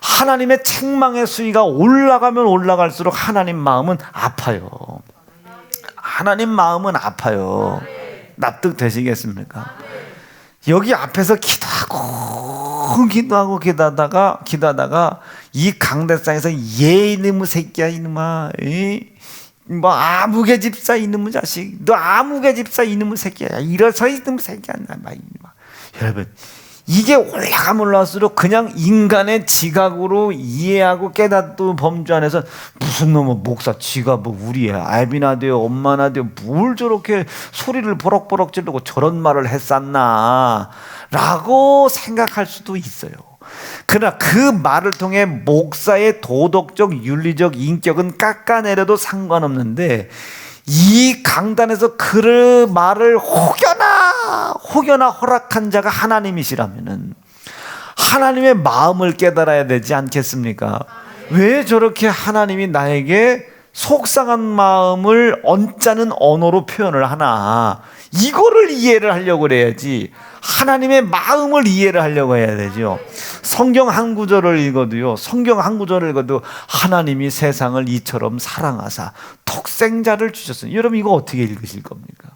하나님의 책망의 수위가 올라가면 올라갈수록 하나님 마음은 아파요. 하나님 마음은 아파요. 납득 되시겠습니까? 여기 앞에서 기도하다가 이 강대상에서 얘 이놈의 새끼야, 이놈아, 뭐 아무개 집사 이놈의 자식, 너 아무개 집사 이놈의 새끼야, 일어서 이놈의 새끼야, 여러분, 이게 올라가면 올라갈수록 그냥 인간의 지각으로 이해하고 깨닫도 범주 안에서 무슨 놈의 목사 지가 뭐 우리 애비나 돼요 엄마나 돼요 뭘 저렇게 소리를 버럭버럭 지르고 저런 말을 했었나 라고 생각할 수도 있어요. 그러나 그 말을 통해 목사의 도덕적 윤리적 인격은 깎아내려도 상관없는데, 이 강단에서 그 말을 혹여나 허락한 자가 하나님이시라면은 하나님의 마음을 깨달아야 되지 않겠습니까? 왜 저렇게 하나님이 나에게 속상한 마음을 언짢은 언어로 표현을 하나? 이거를 이해를 하려고 그래야지. 하나님의 마음을 이해를 하려고 해야 되죠. 성경 한 구절을 읽어도요, 성경 한 구절을 읽어도 하나님이 세상을 이처럼 사랑하사 독생자를 주셨어요. 여러분 이거 어떻게 읽으실 겁니까?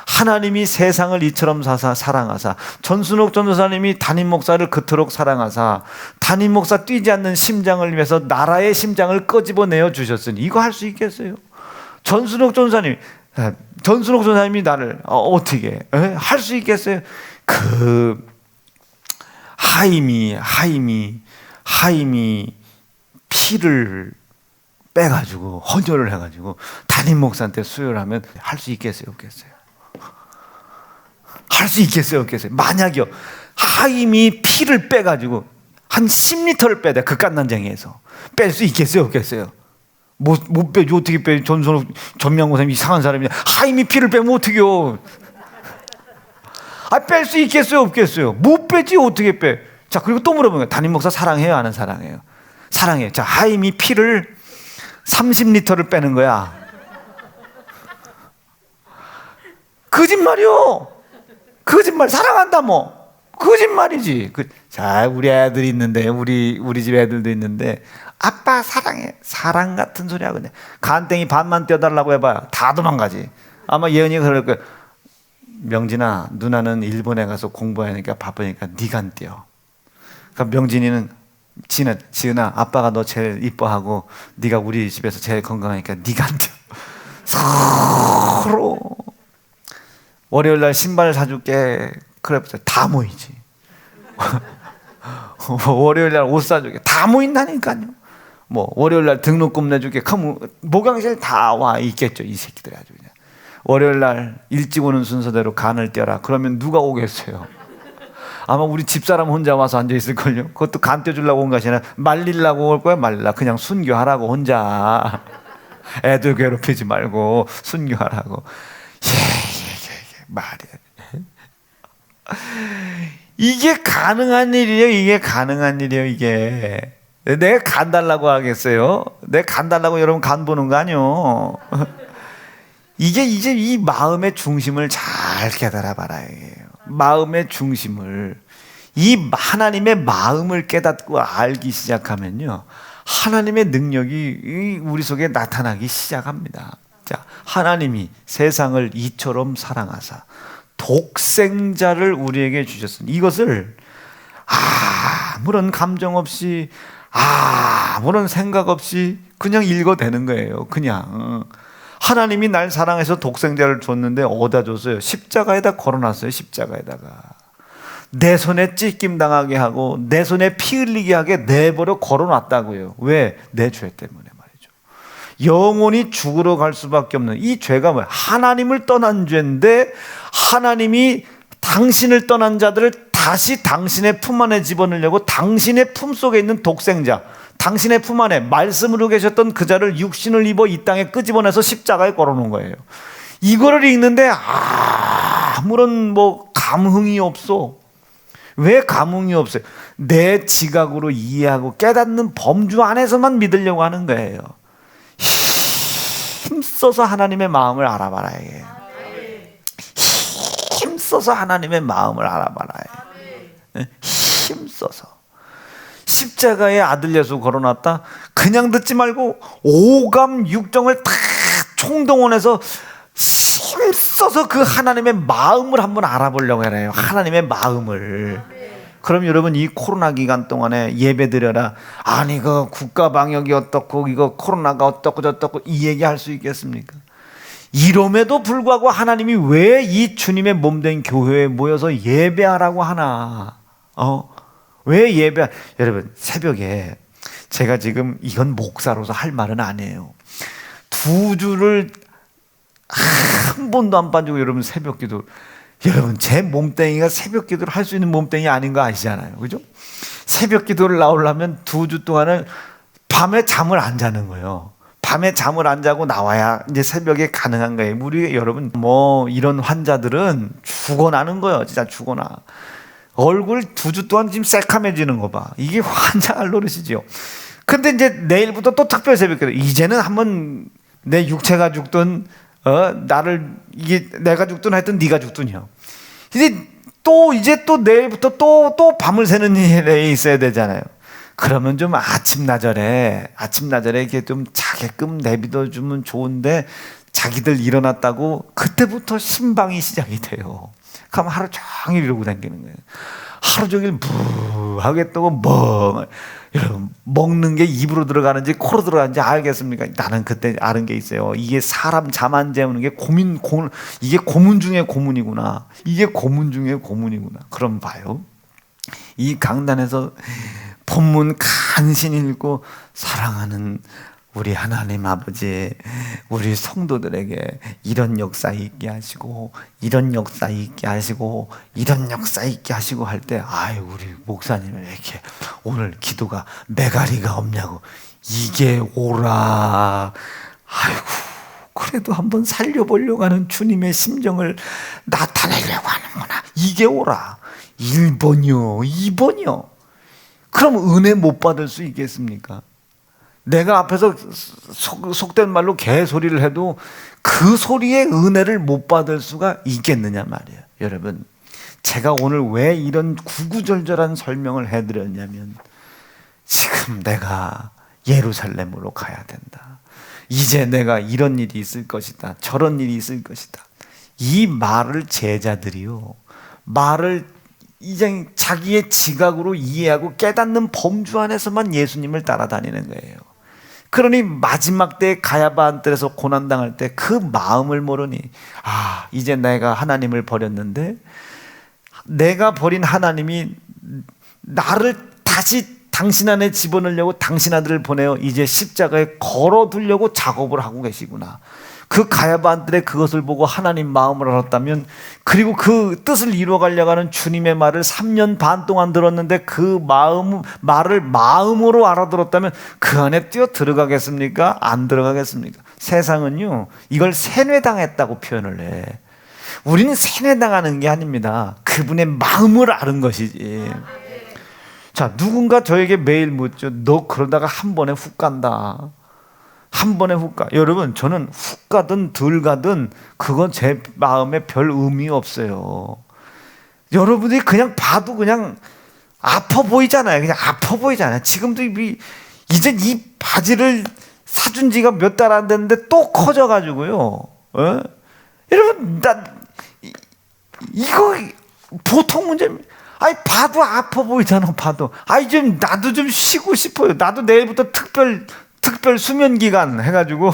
하나님이 세상을 이처럼 사랑하사, 전순옥 전도사님이 담임 목사를 그토록 사랑하사 담임 목사 뛰지 않는 심장을 위해서 나라의 심장을 끄집어내어 주셨으니 이거 할 수 있겠어요? 전순옥 전도사님이 나를 어떻게 할 수 있겠어요? 그 하임이 피를 빼가지고 헌혈을 해가지고 담임 목사한테 수혈을 하면 할 수 있겠어요, 없겠어요? 할 수 있겠어요, 없겠어요? 만약이요, 하임이 피를 빼가지고 한 10리터를 빼대, 극간난쟁이에서 뺄 수 있겠어요, 없겠어요? 못 빼죠. 어떻게 빼? 전명호 선생님 이상한 사람이냐? 하임이 피를 빼면 어떡해요? 뺄 수 있겠어요, 없겠어요? 못 빼지, 어떻게 빼? 자, 그리고 또 물어보는 거예요. 담임 목사 사랑해요, 안 사랑해요? 사랑해요. 자, 하임이 피를 30리터를 빼는 거야. 거짓말이요. 거짓말. 사랑한다 뭐. 거짓말이지. 자, 우리 애들이 있는데, 우리 집 애들도 있는데, 아빠 사랑해. 사랑 같은 소리 하거든요. 간땡이 반만 떼어달라고 해봐요. 다 도망가지. 아마 예은이가 그럴 거예요. 명진아, 누나는 일본에 가서 공부하니까 바쁘니까 네가 안 떼어. 그러니까 명진이는 지은아, 아빠가 너 제일 이뻐하고 네가 우리 집에서 제일 건강하니까 네가 안 떼어. 서로 월요일날 신발 사줄게. 그래 다 모이지. 월요일날 옷 사줄게. 다 모인다니까요. 뭐 월요일날 등록금 내줄게. 그럼 목양실 다 와 있겠죠, 이 새끼들이 아주 그냥. 월요일날 일찍 오는 순서대로 간을 떼라. 그러면 누가 오겠어요? 아마 우리 집사람 혼자 와서 앉아 있을걸요. 그것도 간 떼주려고 온 것이 아니라 말리려고 올 거야. 말리려. 그냥 순교하라고 혼자. 애들 괴롭히지 말고 순교하라고. 말이야. 이게 가능한 일이에요. 이게 가능한 일이에요. 이게 내가 간 달라고 하겠어요? 내가 간 달라고 여러분 간 보는 거 아니요? 이게 이제 이 마음의 중심을 잘 깨달아 봐라. 마음의 중심을, 이 하나님의 마음을 깨닫고 알기 시작하면요, 하나님의 능력이 우리 속에 나타나기 시작합니다. 자, 하나님이 세상을 이처럼 사랑하사 독생자를 우리에게 주셨으니, 이것을 아무런 감정 없이 아무런 생각 없이 그냥 읽어대는 거예요. 그냥 하나님이 날 사랑해서 독생자를 줬는데 어디다 줬어요? 십자가에다 걸어놨어요. 십자가에다가 내 손에 찢김 당하게 하고 내 손에 피 흘리게 하게 내버려 걸어놨다고요. 왜? 내 죄 때문에 말이죠. 영원히 죽으러 갈 수밖에 없는 이 죄가 뭐예요? 하나님을 떠난 죄인데, 하나님이 당신을 떠난 자들을 다시 당신의 품 안에 집어넣으려고 당신의 품 속에 있는 독생자, 당신의 품 안에 말씀으로 계셨던 그 자를 육신을 입어 이 땅에 끄집어내서 십자가에 걸어놓은 거예요. 이거를 읽는데 아무런 뭐 감흥이 없어. 왜 감흥이 없어요? 내 지각으로 이해하고 깨닫는 범주 안에서만 믿으려고 하는 거예요. 힘써서 하나님의 마음을 알아봐라. 힘써서 하나님의 마음을 알아봐라. 힘써서. 십자가에 아들 예수 걸어놨다? 그냥 듣지 말고 오감 육정을 다 총동원해서 힘써서 그 하나님의 마음을 한번 알아보려고 해요. 하나님의 마음을. 그럼 여러분, 이 코로나 기간 동안에 예배 드려라, 아니 그 국가 방역이 어떻고 이거 코로나가 어떻고 저떻고 이 얘기할 수 있겠습니까? 이럼에도 불구하고 하나님이 왜 이 주님의 몸된 교회에 모여서 예배하라고 하나? 왜 여러분, 새벽에 제가 지금 이건 목사로서 할 말은 아니에요. 2주를 한 번도 안 빠지고 여러분 새벽 기도, 여러분 제 몸뚱이가 새벽 기도를 할 수 있는 몸뚱이 아닌 거 아시잖아요, 그죠? 새벽 기도를 나오려면 2주 동안은 밤에 잠을 안 자는 거예요. 밤에 잠을 안 자고 나와야 이제 새벽에 가능한 거예요. 우리 여러분 뭐 이런 환자들은 죽어나는 거예요. 진짜 죽어나. 얼굴 2주 동안 지금 새카매지는 거 봐. 이게 환장할 노릇이죠. 근데 이제 내일부터 또 특별 새벽기도. 이제는 한번 내 육체가 죽든 나를 이게 내가 죽든 하여튼 네가 죽든요. 이제 또 내일부터 또 밤을 새는 일에 있어야 되잖아요. 그러면 좀 아침나절에 이렇게 좀 자게끔 내비둬 주면 좋은데 자기들 일어났다고 그때부터 신방이 시작이 돼요. 그럼 하루 종일 이러고 다니는 거예요. 하루 종일 부하게 또 여러분 먹는 게 입으로 들어가는지 코로 들어가는지 알겠습니까? 나는 그때 아는 게 있어요. 이게 사람 잠 안 재우는 게 이게 고문 중에 고문이구나. 이게 고문 중에 고문이구나. 그럼 봐요. 이 강단에서 본문 간신히 읽고 사랑하는 우리 하나님 아버지, 우리 성도들에게 이런 역사 있게 하시고 이런 역사 있게 하시고 이런 역사 있게 하시고 할 때 아유 우리 목사님은 이렇게 오늘 기도가 메가리가 없냐고. 이게 오라. 아이고 그래도 한번 살려보려고 하는 주님의 심정을 나타내려고 하는구나. 이게 오라. 1번이요 2번이요. 그럼 은혜 못 받을 수 있겠습니까? 내가 앞에서 속된 말로 개소리를 해도 그 소리에 은혜를 못 받을 수가 있겠느냐 말이에요. 여러분, 제가 오늘 왜 이런 구구절절한 설명을 해드렸냐면 지금 내가 예루살렘으로 가야 된다. 이제 내가 이런 일이 있을 것이다. 저런 일이 있을 것이다. 이 말을 제자들이요. 말을 이제 자기의 지각으로 이해하고 깨닫는 범주 안에서만 예수님을 따라다니는 거예요. 그러니 마지막 때 가야바 안뜰에서 고난당할 때 그 마음을 모르니 이제 내가 하나님을 버렸는데 내가 버린 하나님이 나를 다시 당신 안에 집어넣으려고 당신 아들을 보내어 이제 십자가에 걸어두려고 작업을 하고 계시구나. 그 가야바 안뜰에 그것을 보고 하나님 마음을 알았다면, 그리고 그 뜻을 이루어가려고 하는 주님의 말을 3년 반 동안 들었는데 그 말을 마음으로 알아들었다면 그 안에 뛰어 들어가겠습니까? 안 들어가겠습니까? 세상은요 이걸 세뇌당했다고 표현을 해. 우리는 세뇌당하는 게 아닙니다. 그분의 마음을 아는 것이지. 자, 누군가 저에게 매일 묻죠. 너 그러다가 한 번에 훅 간다. 한 번에 훅 가. 여러분, 저는 훅 가든 덜 가든 그건 제 마음에 별 의미 없어요. 여러분이 그냥 봐도 그냥 아파 보이잖아요. 그냥 아파 보이잖아요. 지금도 이제 이 바지를 사준 지가 몇 달 안 됐는데 또 커져가지고요. 여러분, 이거 보통 문제입니다. 아니, 봐도 아파 보이잖아, 봐도. 나도 좀 쉬고 싶어요. 나도 내일부터 특별 수면 기간 해가지고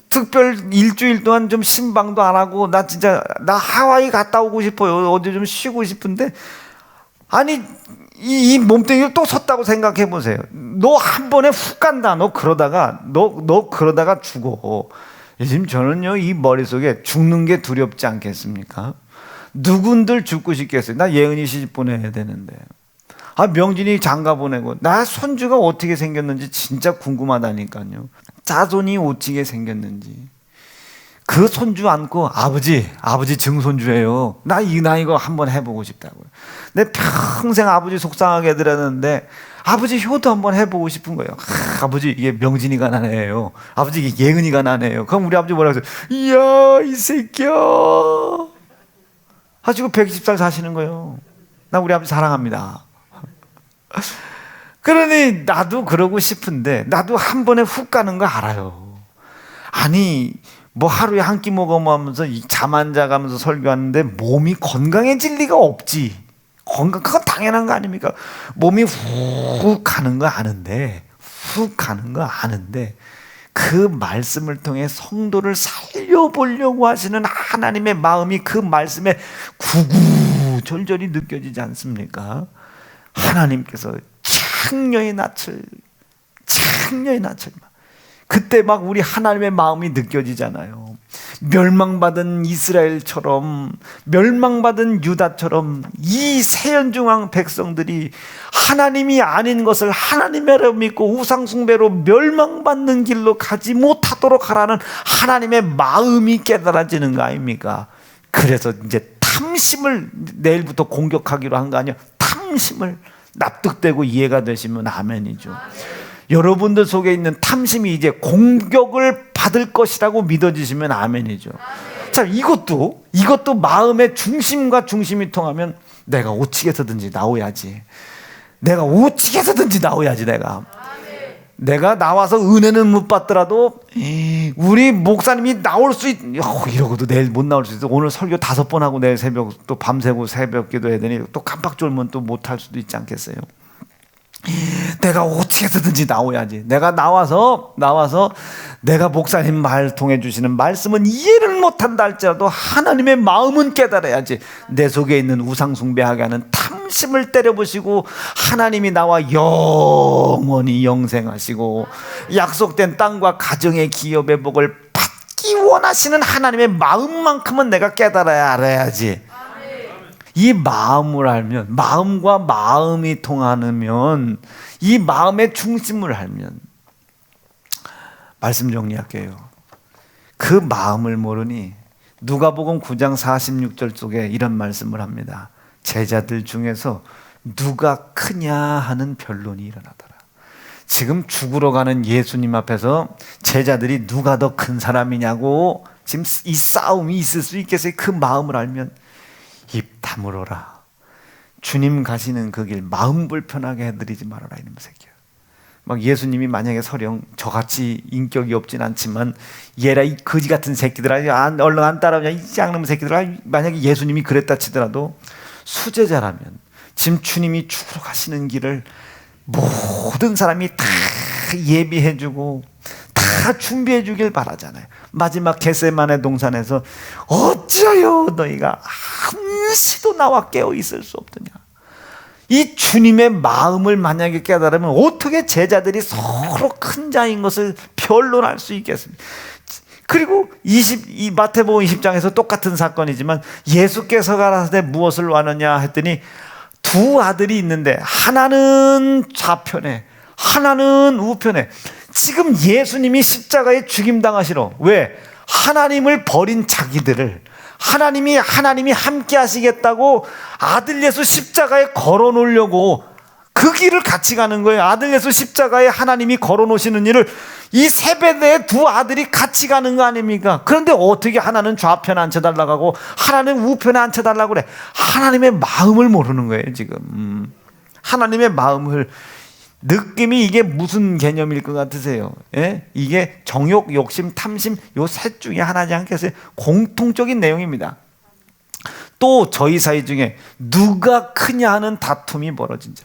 특별 일주일 동안 좀 신방도 안 하고 나 하와이 갔다 오고 싶어요. 어디 좀 쉬고 싶은데, 아니 이 몸뚱이를 또 섰다고 생각해 보세요. 너 한 번에 훅 간다. 너 그러다가 죽어. 지금 저는요 이 머릿속에 죽는 게 두렵지 않겠습니까? 누군들 죽고 싶겠어요. 나 예은이 시집 보내야 되는데, 명진이 장가 보내고, 나 손주가 어떻게 생겼는지 진짜 궁금하다니까요. 자손이 어떻게 생겼는지. 그 손주 안고 아버지 증손주예요. 나 이거 한번 해보고 싶다고요. 내 평생 아버지 속상하게 들었는데 아버지 효도 한번 해보고 싶은 거예요. 아버지 이게 명진이가 나네요. 아버지 이게 예은이가 나네요. 그럼 우리 아버지 뭐라고 했어요? 이야 이 새끼야 하시고 120살 사시는 거예요. 나 우리 아버지 사랑합니다. 그러니 나도 그러고 싶은데, 나도 한 번에 훅 가는 거 알아요. 아니 뭐 하루에 한 끼 먹어가면서 잠 안 자가면서 설교하는데 몸이 건강해질 리가 없지. 그건 당연한 거 아닙니까? 몸이 훅 가는 거 아는데 그 말씀을 통해 성도를 살려보려고 하시는 하나님의 마음이 그 말씀에 구구절절히 느껴지지 않습니까? 하나님께서 창녀의 낯을 그때 막 우리 하나님의 마음이 느껴지잖아요. 멸망받은 이스라엘처럼, 멸망받은 유다처럼 이 세연중앙 백성들이 하나님이 아닌 것을 하나님이라 믿고 우상숭배로 멸망받는 길로 가지 못하도록 하라는 하나님의 마음이 깨달아지는 거 아닙니까? 그래서 이제 탐심을 내일부터 공격하기로 한 거 아니에요. 탐심을 납득되고 이해가 되시면 아멘이죠. 여러분들 속에 있는 탐심이 이제 공격을 받을 것이라고 믿어지시면 아멘이죠. 자, 이것도 마음의 중심과 중심이 통하면 내가 오직에서든지 나오야지. 내가 나와서 은혜는 못 받더라도 우리 목사님이 나올 수 이러고도 내일 못 나올 수 있어. 오늘 설교 5번 하고 내일 새벽 또 밤새고 새벽 기도해야 되니 또 깜빡 졸면 또 못 할 수도 있지 않겠어요? 내가 어떻게 해서든지 나와야지. 내가 나와서 내가 목사님 말 통해 주시는 말씀은 이해를 못한다 할지라도 하나님의 마음은 깨달아야지. 내 속에 있는 우상 숭배하게 하는 탐심을 때려부시고 하나님이 나와 영원히 영생하시고 약속된 땅과 가정의 기업의 복을 받기 원하시는 하나님의 마음만큼은 내가 깨달아야 알아야지. 이 마음을 알면, 마음과 마음이 통하면, 이 마음의 중심을 알면, 말씀 정리할게요. 그 마음을 모르니 누가복음 9장 46절 속에 이런 말씀을 합니다. 제자들 중에서 누가 크냐 하는 변론이 일어나더라. 지금 죽으러 가는 예수님 앞에서 제자들이 누가 더 큰 사람이냐고 지금 이 싸움이 있을 수 있겠어요. 그 마음을 알면 입 다물어라. 주님 가시는 그 길 마음 불편하게 해드리지 말아라 이놈 새끼야. 막 예수님이 만약에 서령 저같이 인격이 없진 않지만 얘라 이 거지 같은 새끼들아 얼른 안 따라오냐 이 짱놈 새끼들아, 만약에 예수님이 그랬다 치더라도 수제자라면 지금 주님이 죽으러 가시는 길을 모든 사람이 다 예비해주고 다 준비해주길 바라잖아요. 마지막 겟세마네 동산에서 어찌하여 너희가 한시도 나와 깨어있을 수 없더냐. 이 주님의 마음을 만약에 깨달으면 어떻게 제자들이 서로 큰 자인 것을 변론할 수 있겠습니까? 그리고 이 마태복음 20장에서 똑같은 사건이지만 예수께서 가라사대 무엇을 원하냐 했더니 두 아들이 있는데 하나는 좌편에 하나는 우편에. 지금 예수님이 십자가에 죽임당하시러 왜? 하나님을 버린 자기들을 하나님이 함께 하시겠다고 아들 예수 십자가에 걸어 놓으려고 그 길을 같이 가는 거예요. 아들 예수 십자가에 하나님이 걸어 놓으시는 일을 이 세배대의 두 아들이 같이 가는 거 아닙니까? 그런데 어떻게 하나는 좌편에 앉혀달라고 하고 하나는 우편에 앉혀달라고 그래? 하나님의 마음을 모르는 거예요 지금. 하나님의 마음을, 느낌이 이게 무슨 개념일 것 같으세요? 예? 이게 정욕, 욕심, 탐심 요 셋 중에 하나지 않겠어요? 공통적인 내용입니다. 또 저희 사이 중에 누가 크냐 하는 다툼이 벌어진 자.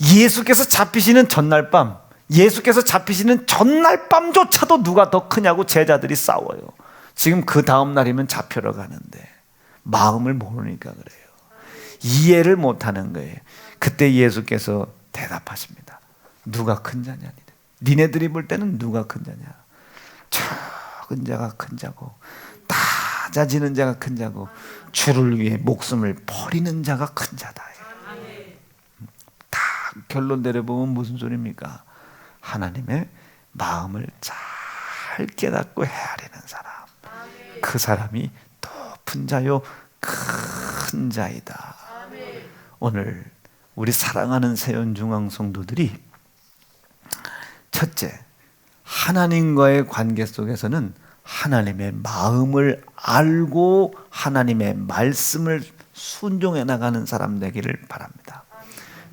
예수께서 잡히시는 전날 밤조차도 누가 더 크냐고 제자들이 싸워요. 지금 그 다음 날이면 잡혀러 가는데 마음을 모르니까 그래요. 이해를 못하는 거예요. 그때 예수께서 대답하십니다. 누가 큰 자냐? 니네들이 볼 때는 누가 큰 자냐? 적은 자가 큰 자고 낮아지는 자가 큰 자고 주를 위해 목숨을 버리는 자가 큰 자다. 다 결론 내려보면 무슨 소리입니까? 하나님의 마음을 잘 깨닫고 헤아리는 사람, 그 사람이 높은 자요 큰 자이다. 오늘 우리 사랑하는 세연중앙 성도들이 첫째, 하나님과의 관계 속에서는 하나님의 마음을 알고 하나님의 말씀을 순종해 나가는 사람 되기를 바랍니다.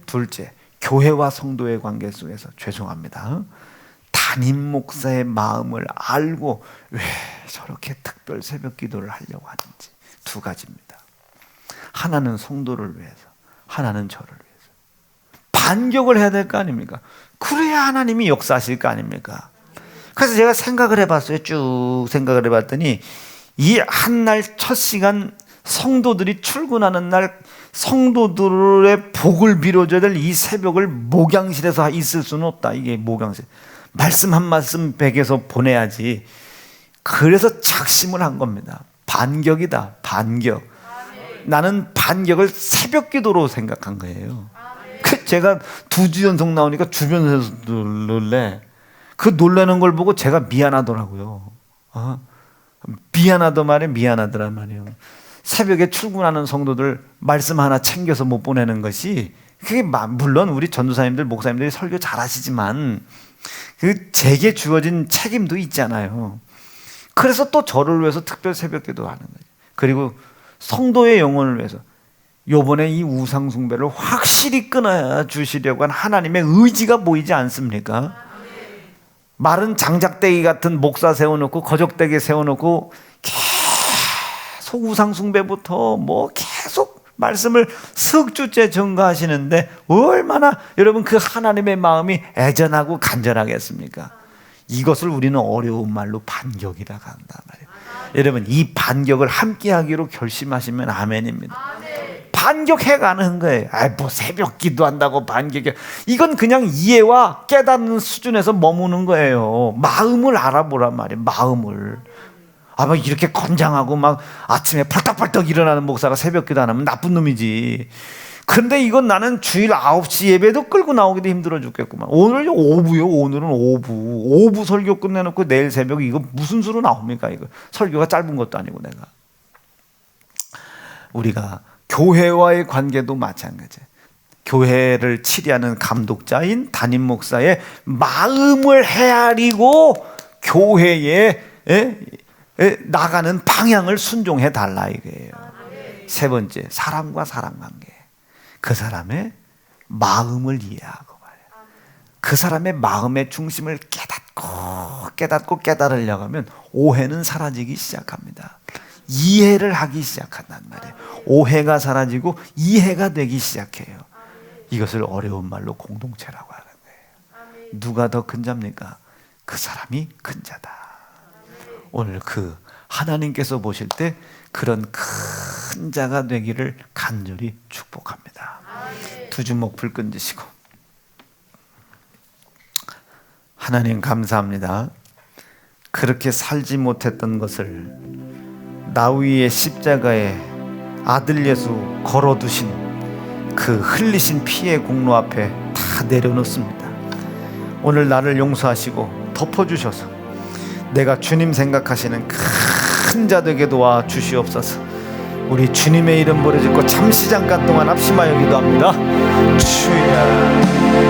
둘째, 교회와 성도의 관계 속에서 죄송합니다. 담임 목사의 마음을 알고 왜 저렇게 특별 새벽 기도를 하려고 하는지. 두 가지입니다. 하나는 성도를 위해서, 하나는 저를 위해서. 반격을 해야 될 거 아닙니까? 그래야 하나님이 역사하실 거 아닙니까? 그래서 제가 생각을 해봤어요. 쭉 생각을 해봤더니 이 한 날 첫 시간 성도들이 출근하는 날 성도들의 복을 빌어줘야 될 이 새벽을 목양실에서 있을 수는 없다. 이게 목양실. 말씀 한 말씀 백에서 보내야지. 그래서 작심을 한 겁니다. 반격이다. 반격. 나는 반격을 새벽 기도로 생각한 거예요. 제가 2주 연속 나오니까 주변에서 놀래. 그 놀라는 걸 보고 제가 미안하더라고요. 미안하더 말이에요. 미안하더란 말이에요. 새벽에 출근하는 성도들 말씀 하나 챙겨서 못 보내는 것이, 그게 물론 우리 전도사님들 목사님들이 설교 잘하시지만 그 제게 주어진 책임도 있잖아요. 그래서 또 저를 위해서 특별 새벽기도 하는 거예요. 그리고 성도의 영혼을 위해서 요번에 이 우상 숭배를 확실히 끊어야 주시려고 한 하나님의 의지가 보이지 않습니까? 마른 장작대기 같은 목사 세워놓고 거적대기 세워놓고 계속 우상 숭배부터 뭐 계속 말씀을 석주째 전가하시는데 얼마나 여러분 그 하나님의 마음이 애전하고 간절하겠습니까? 이것을 우리는 어려운 말로 반격이라고 한단 말이에요. 여러분 이 반격을 함께 하기로 결심하시면 아멘입니다. 반격해가는 거예요. 뭐 새벽 기도한다고 반격해. 이건 그냥 이해와 깨닫는 수준에서 머무는 거예요. 마음을 알아보란 말이에요. 마음을. 막 이렇게 건장하고 막 아침에 펄떡펄떡 일어나는 목사가 새벽 기도 안 하면 나쁜 놈이지. 근데 이건 나는 주일 9시 예배도 끌고 나오기도 힘들어 죽겠구만. 오늘 오부요. 오늘은 오부 설교 끝내놓고 내일 새벽 이거 무슨 수로 나옵니까? 이거 설교가 짧은 것도 아니고 내가. 우리가 교회와의 관계도 마찬가지예요. 교회를 치리하는 감독자인 담임 목사의 마음을 헤아리고 교회에 나가는 방향을 순종해 달라 이거예요. 세 번째, 사람과 사람 관계. 그 사람의 마음을 이해하고 말이에요. 그 사람의 마음의 중심을 깨닫고 깨달으려고 하면 오해는 사라지기 시작합니다. 이해를 하기 시작한단 말이에요. 오해가 사라지고 이해가 되기 시작해요. 이것을 어려운 말로 공동체라고 하는 거예요. 누가 더 큰 자입니까? 그 사람이 큰 자다. 오늘 그 하나님께서 보실 때 그런 큰 자가 되기를 간절히 축복합니다. 두 주먹 불끈 쥐시고 하나님 감사합니다. 그렇게 살지 못했던 것을 나 위의 십자가에 아들 예수 걸어두신 그 흘리신 피의 공로 앞에 다 내려놓습니다. 오늘 나를 용서하시고 덮어주셔서 내가 주님 생각하시는 큰 자 되게 도와 주시옵소서. 우리 주님의 이름 부르짖고 잠시 잠깐 동안 합심하여 기도합니다. 주야